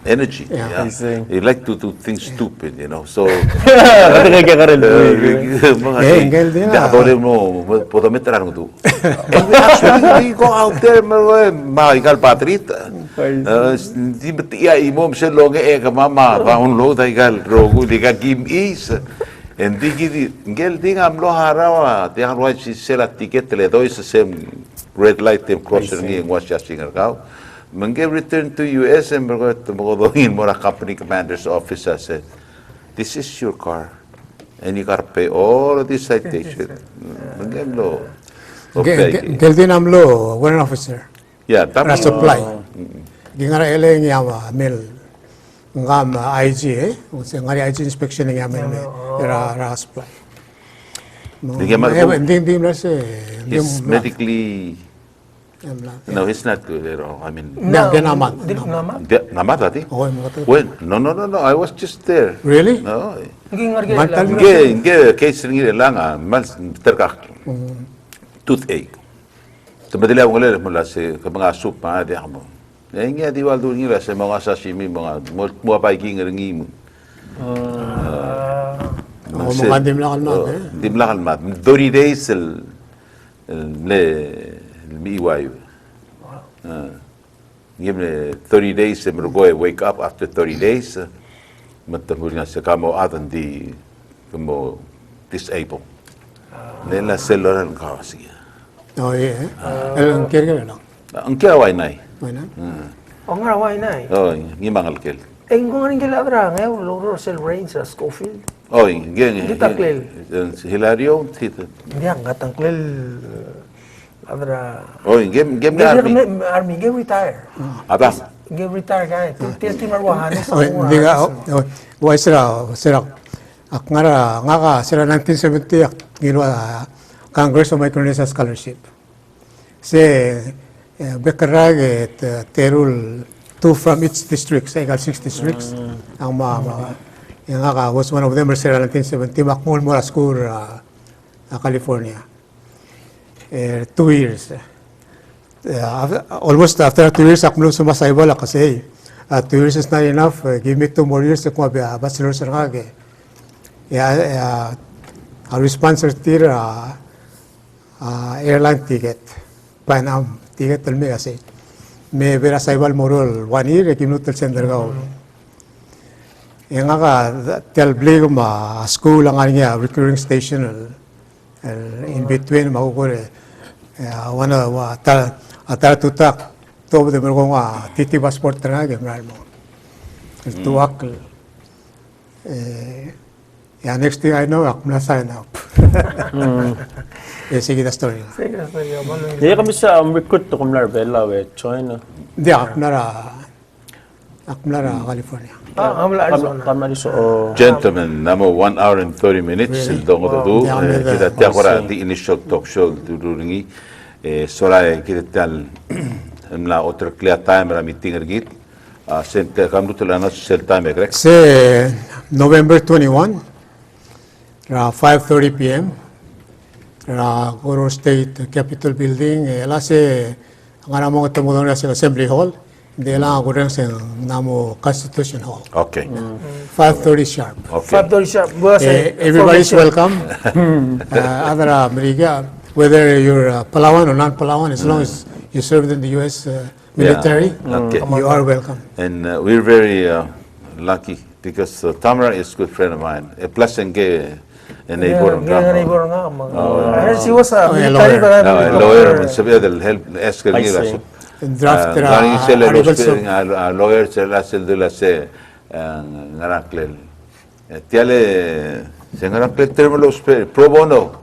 energy. Yeah. He like to do things stupid, so Kaya ka rin. engel din da dole mo puedo meter algo tú. Actually, go out there, ma igal patrita. Di betia imom se lo nge ka mama ba un lo da igal rogu diga kim is. En digi engel ding am lo harawa, de harwa si se la ticket le doy se sem red light tem crosser ngi ngwas ya singar kau. Menge return to US and mo in more company commander's office said, this is your car and you got to pay all of this citation. Menge lo. engel din amlo warrant officer Yeah, ra supply gingara ele ngama mel ngam IG use ngari IG inspection ngama ra supply ding la se he's medically. No, he's not good at all. I mean, namat namat ati? oh mo to Well, no. I was just there. really No. Mental Nge case ngi lang mal terkak. Toothache. Tumadila ko le mula se ka mga soup pa di amo. Nge di wal dur ngi la se mga sashimi mga mo pa king ngi mo. oh mo kandim la kalma Dim la kalmat. 30 days le miwayo. Give me 30 days and go wake up after 30 days. Matahul nga sa kamo atan di kamo disabled. Nela cellular kasi. oh yeah el kere lang Ang kiaway nai. bueno O nga, why na eh? Oh, ngi mangal kel. Kung nga rin kailangan nga, loro sel range sa Schofield. Oh, ngi Gitaklil. Hilario tito. Hindi, ang gatangklil. Adra. Oh, game army. Army, get retire. Aba. Get retire ka eh. Til timarwahanes. oh hindi nga wa sira akngara nga ka sira 1970 gilwa Congress of Micronesia Scholarship se bekarage terul two from each district sa egal 6 districts ang nga ka was one of them sira 1970 makmul mura school California 2 years almost after 2 years akmul sumasayba la kasi 2 years is not enough give me 2 more years kung bachelor sa nga a sponsor tira airline ticket Panam ticket tal me kasi me vera saibal morol 1 year kinutel sender gaw yang ka tel blig ma school ang niya recurring station in between magukore wana wa atara tutak to de mergo nga titi passport tra ge mal mo tuak yeah, next thing I know, ako na sign up. Sige na story. Sige, sige. Hindi kami sa recruit to kumlar bella we China. Hindi, ako na California. Amla Arizona. Kami so Gentlemen, namo 1 hour and 30 minutes dongo do kita tiakora the initial talk show duringi sola kita tal na otro clear time ra meeting ergit sente kamru tulana sel time correct Say November 21, 5:30 p.m. Goro State Capitol Building. Ela se Ang anamong ito mo sa Assembly Hall, hindi lang ako rin sa namo Constitution Hall. Okay. 5:30 sharp. Okay. 5:30 sharp. Bukas Everybody's formation. welcome. Other America, whether you're Palawan or non-Palawan, as long as you served in the U.S. Military, Okay. you are welcome. And we're very lucky because Tamara is a good friend of mine. Plus, a neighbor. Yeah, neighbor nga. I heard she was a yeah, military, lawyer. but No, lawyer, sabi del help ask I nila. see. Draft Galing sila articles of lawyer sila sila se ngaraklel. Tiale se ngaraklel termo lo pro bono.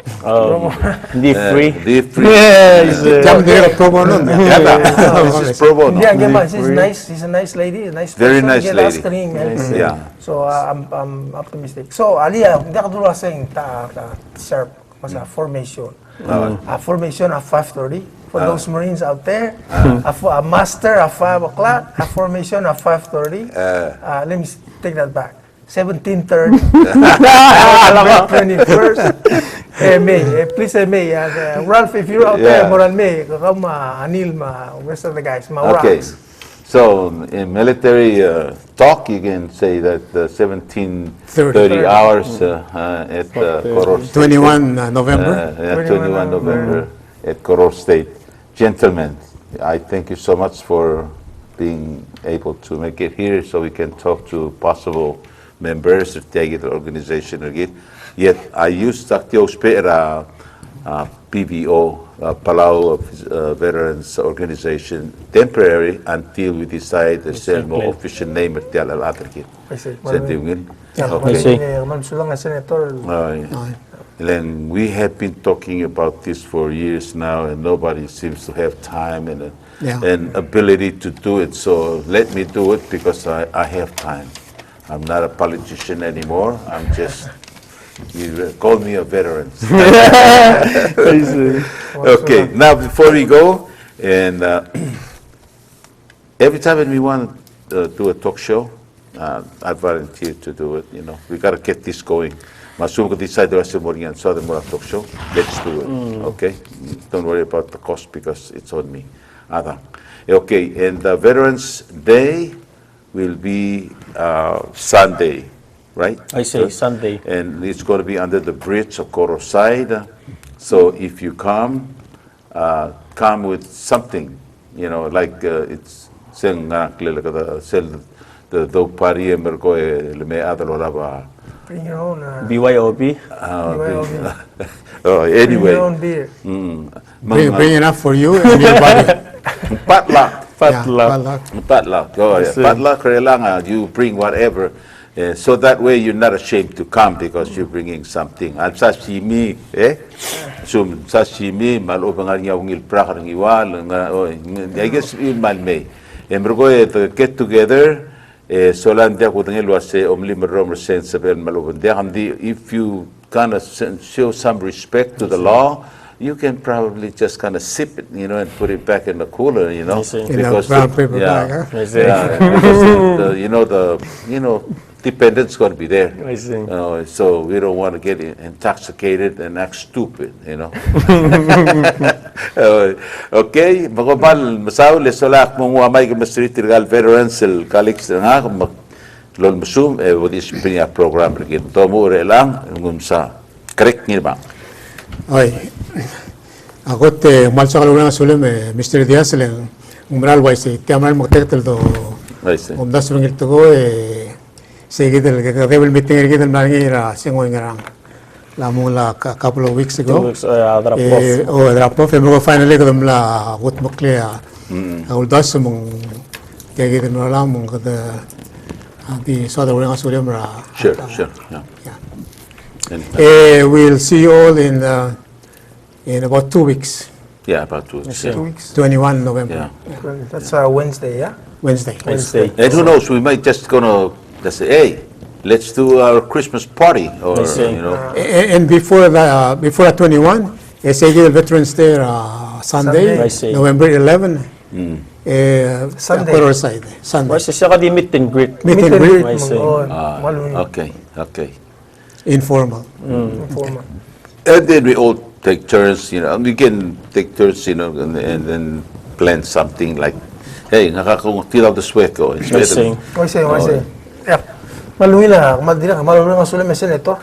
Hindi free. Di free. Yes. jam dire pro bono. This is pro bono. yeah, again, she's nice. She's a nice lady, a nice Very person. nice Again, lady. ask her in, help. Yeah. So I'm optimistic. So Aliyah, hindi ako dula saying sharp masa formation. A formation at 5:30 for those Marines out there. A master at 5 o'clock. A formation at 5:30. Let me take that back. 17:30. 21st. May, please May. Ralph, if you're out there, Yeah. Moral May, kakama, Anil, rest of the guys, Okay. Rocks. So in military talk, you can say that 17:30 hours at Koror State. 21 November. 21 November at Koror State. Gentlemen, I thank you so much for being able to make it here so we can talk to possible members of the organization again. Yet I used Taktio Spera PVO, Palau Veterans Organization, temporary until we decide to sell more official name at the Alatriki. I see. Okay. Mansulang senator. And we have been talking about this for years now, and nobody seems to have time and and ability to do it. So let me do it because I have time. I'm not a politician anymore. I'm just, you call me a veteran. Okay, now before we go, and every time when we want to do a talk show, I volunteer to do it. You know, we got to get this going. Masum ko decide the morning and Southern Mora talk show. Let's do it. Okay, don't worry about the cost because it's on me. Okay, and the Veterans Day will be Sunday, right? I say Sunday. And it's going to be under the bridge of Koroside. So if you come with something, you know, like it's saying the dog party mergo le me adalo lava. Bring your own. BYOB. Oh, Bring anyway, your own beer. Bring enough for you and your body. potluck. Potluck. Potluck. Oh, yeah. Potluck, you bring whatever. So that way you're not ashamed to come because you're bringing something. Al sashimi, Sum sashimi, malobangan niya ungil prakar ng iwal. I guess yun man may. Mergo get together. Solandia ko tangil wase omli merom sense of malobandia. If you kind of show some respect to the law, you can probably just kind of sip it, you know, and put it back in the cooler, you know, In a brown paper bag, huh? I see. because dependent's going to be there. I see. So we don't want to get intoxicated and act stupid, you know. Okay, magobal masaw le solak mong wamay ka street regal veterans el kalix nga mag lol musum wadis pinya program regin tomo lang ngumsa correct ni ba. Oy. Ako malsa kalungan sulem Mr. Diaz lang umbral wai se tiamal moktel do I see. umdas bangil to go seguidel que debel meeting ergidel mangira singoy ngarang la mula couple of weeks 2 ago. weeks, drop off. Drop off mo finally ko la gut moklia uldas mong kagidel mo lang mong kada di soda ulang sulem ra. Sure. Yeah. And, We'll see you all in about 2 weeks, yeah, about 2 weeks. 2 weeks. 21 November, Yeah. That's Wednesday, yeah? Wednesday. Wednesday. And who knows, we might just gonna say, hey, let's do our Christmas party, or I see. you know. And before the 21, Segel Veterans Day Sunday, I see. November 11. Sunday. Koror Side, Sunday. What's siya ka di meet and greet? Meet and greet, I see. Okay. informal. Informal. And then we all take turns, you know, and we can take turns, you know, and then plan something like, hey, kung feel out the sweat ko. Saying. Yeah. Maluila, maluila nga sula may senator.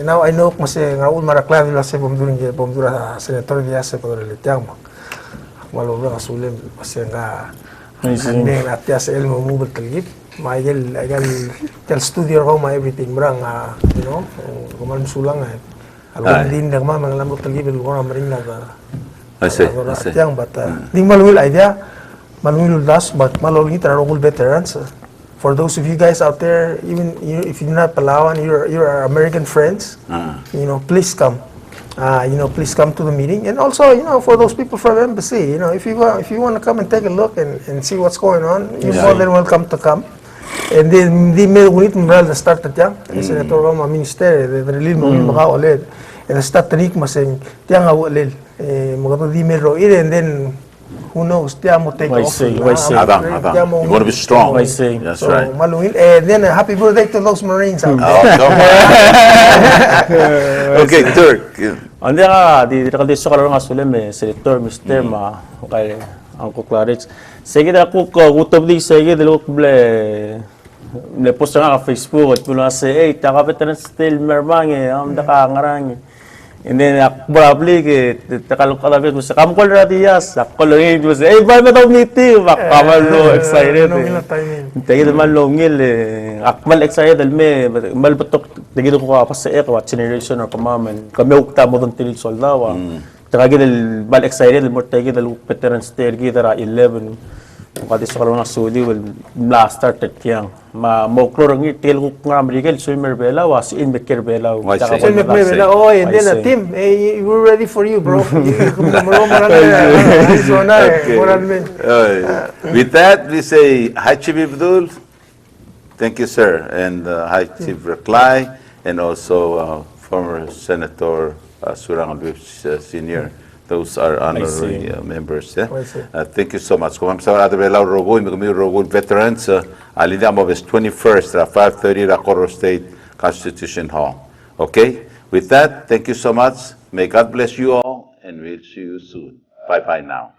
Now I know kasi nga marakla nila sa bomdura senator niya sa pagdalityang mo. Maluila nga sula kasi nga hindi natya sa elmo mo talgip. Maigel tel studio ko everything brang you know, kuman sulang algo din na mga lamot talgip ko na maring I see. but ding maluila idea maluila das but maluila tarong veterans. For those of you guys out there, even if you're not Palauan, you're American friends, you know, please come. Please come to the meeting. And also, you know, for those people from embassy, you know, if you want to come and take a look and see what's going on, you're more than welcome to come. And then di may ulit mo na start at yang. Senator Roma Minister, the relil mo maka ulit. And start tanik masing tiyang awalil. Mga di may ro and then who knows, tiyan mo take off. Abang. You want to be strong. I see. That's So, right. Maluil. And then, happy birthday to those Marines out there. Oh, come on. Okay, Turk. Andi nga, di nakadiso ka lang nga sula may senator, Mr. kay Angko Clarence. Sige na ako utob di sige dalo ko ble post nga ka Facebook at mula sa takapit na still mermang da ka ngarang. And then probably takalok mo sa kamkol radiyas ako lang was ba daw meeting makamalo excited tagi naman longil akmal excited me malbatok tagi ko pa sa what generation or kamaman kami ukta mo dun tinil soldawa tagi dal bal excited mo tagi dal veterans tagi dara 11 kung sa kalong nasudi will blast started yang mokro rangi tel ko nga Miguel swimmer bela was in Becker bela and then a team we're ready for you bro. With that, we say hi Chief Abdul. Thank you, sir, and hi Chief Reklay, and also former Senator Surang Senior. Those are honorary members. Yeah? Thank you so much. Kung sa ato belaw rogo, may rogo veterans. Alida mo is 21st at 5:30 Coro State Constitution Hall. Okay. With that, thank you so much. May God bless you all, and we'll see you soon. Bye bye now.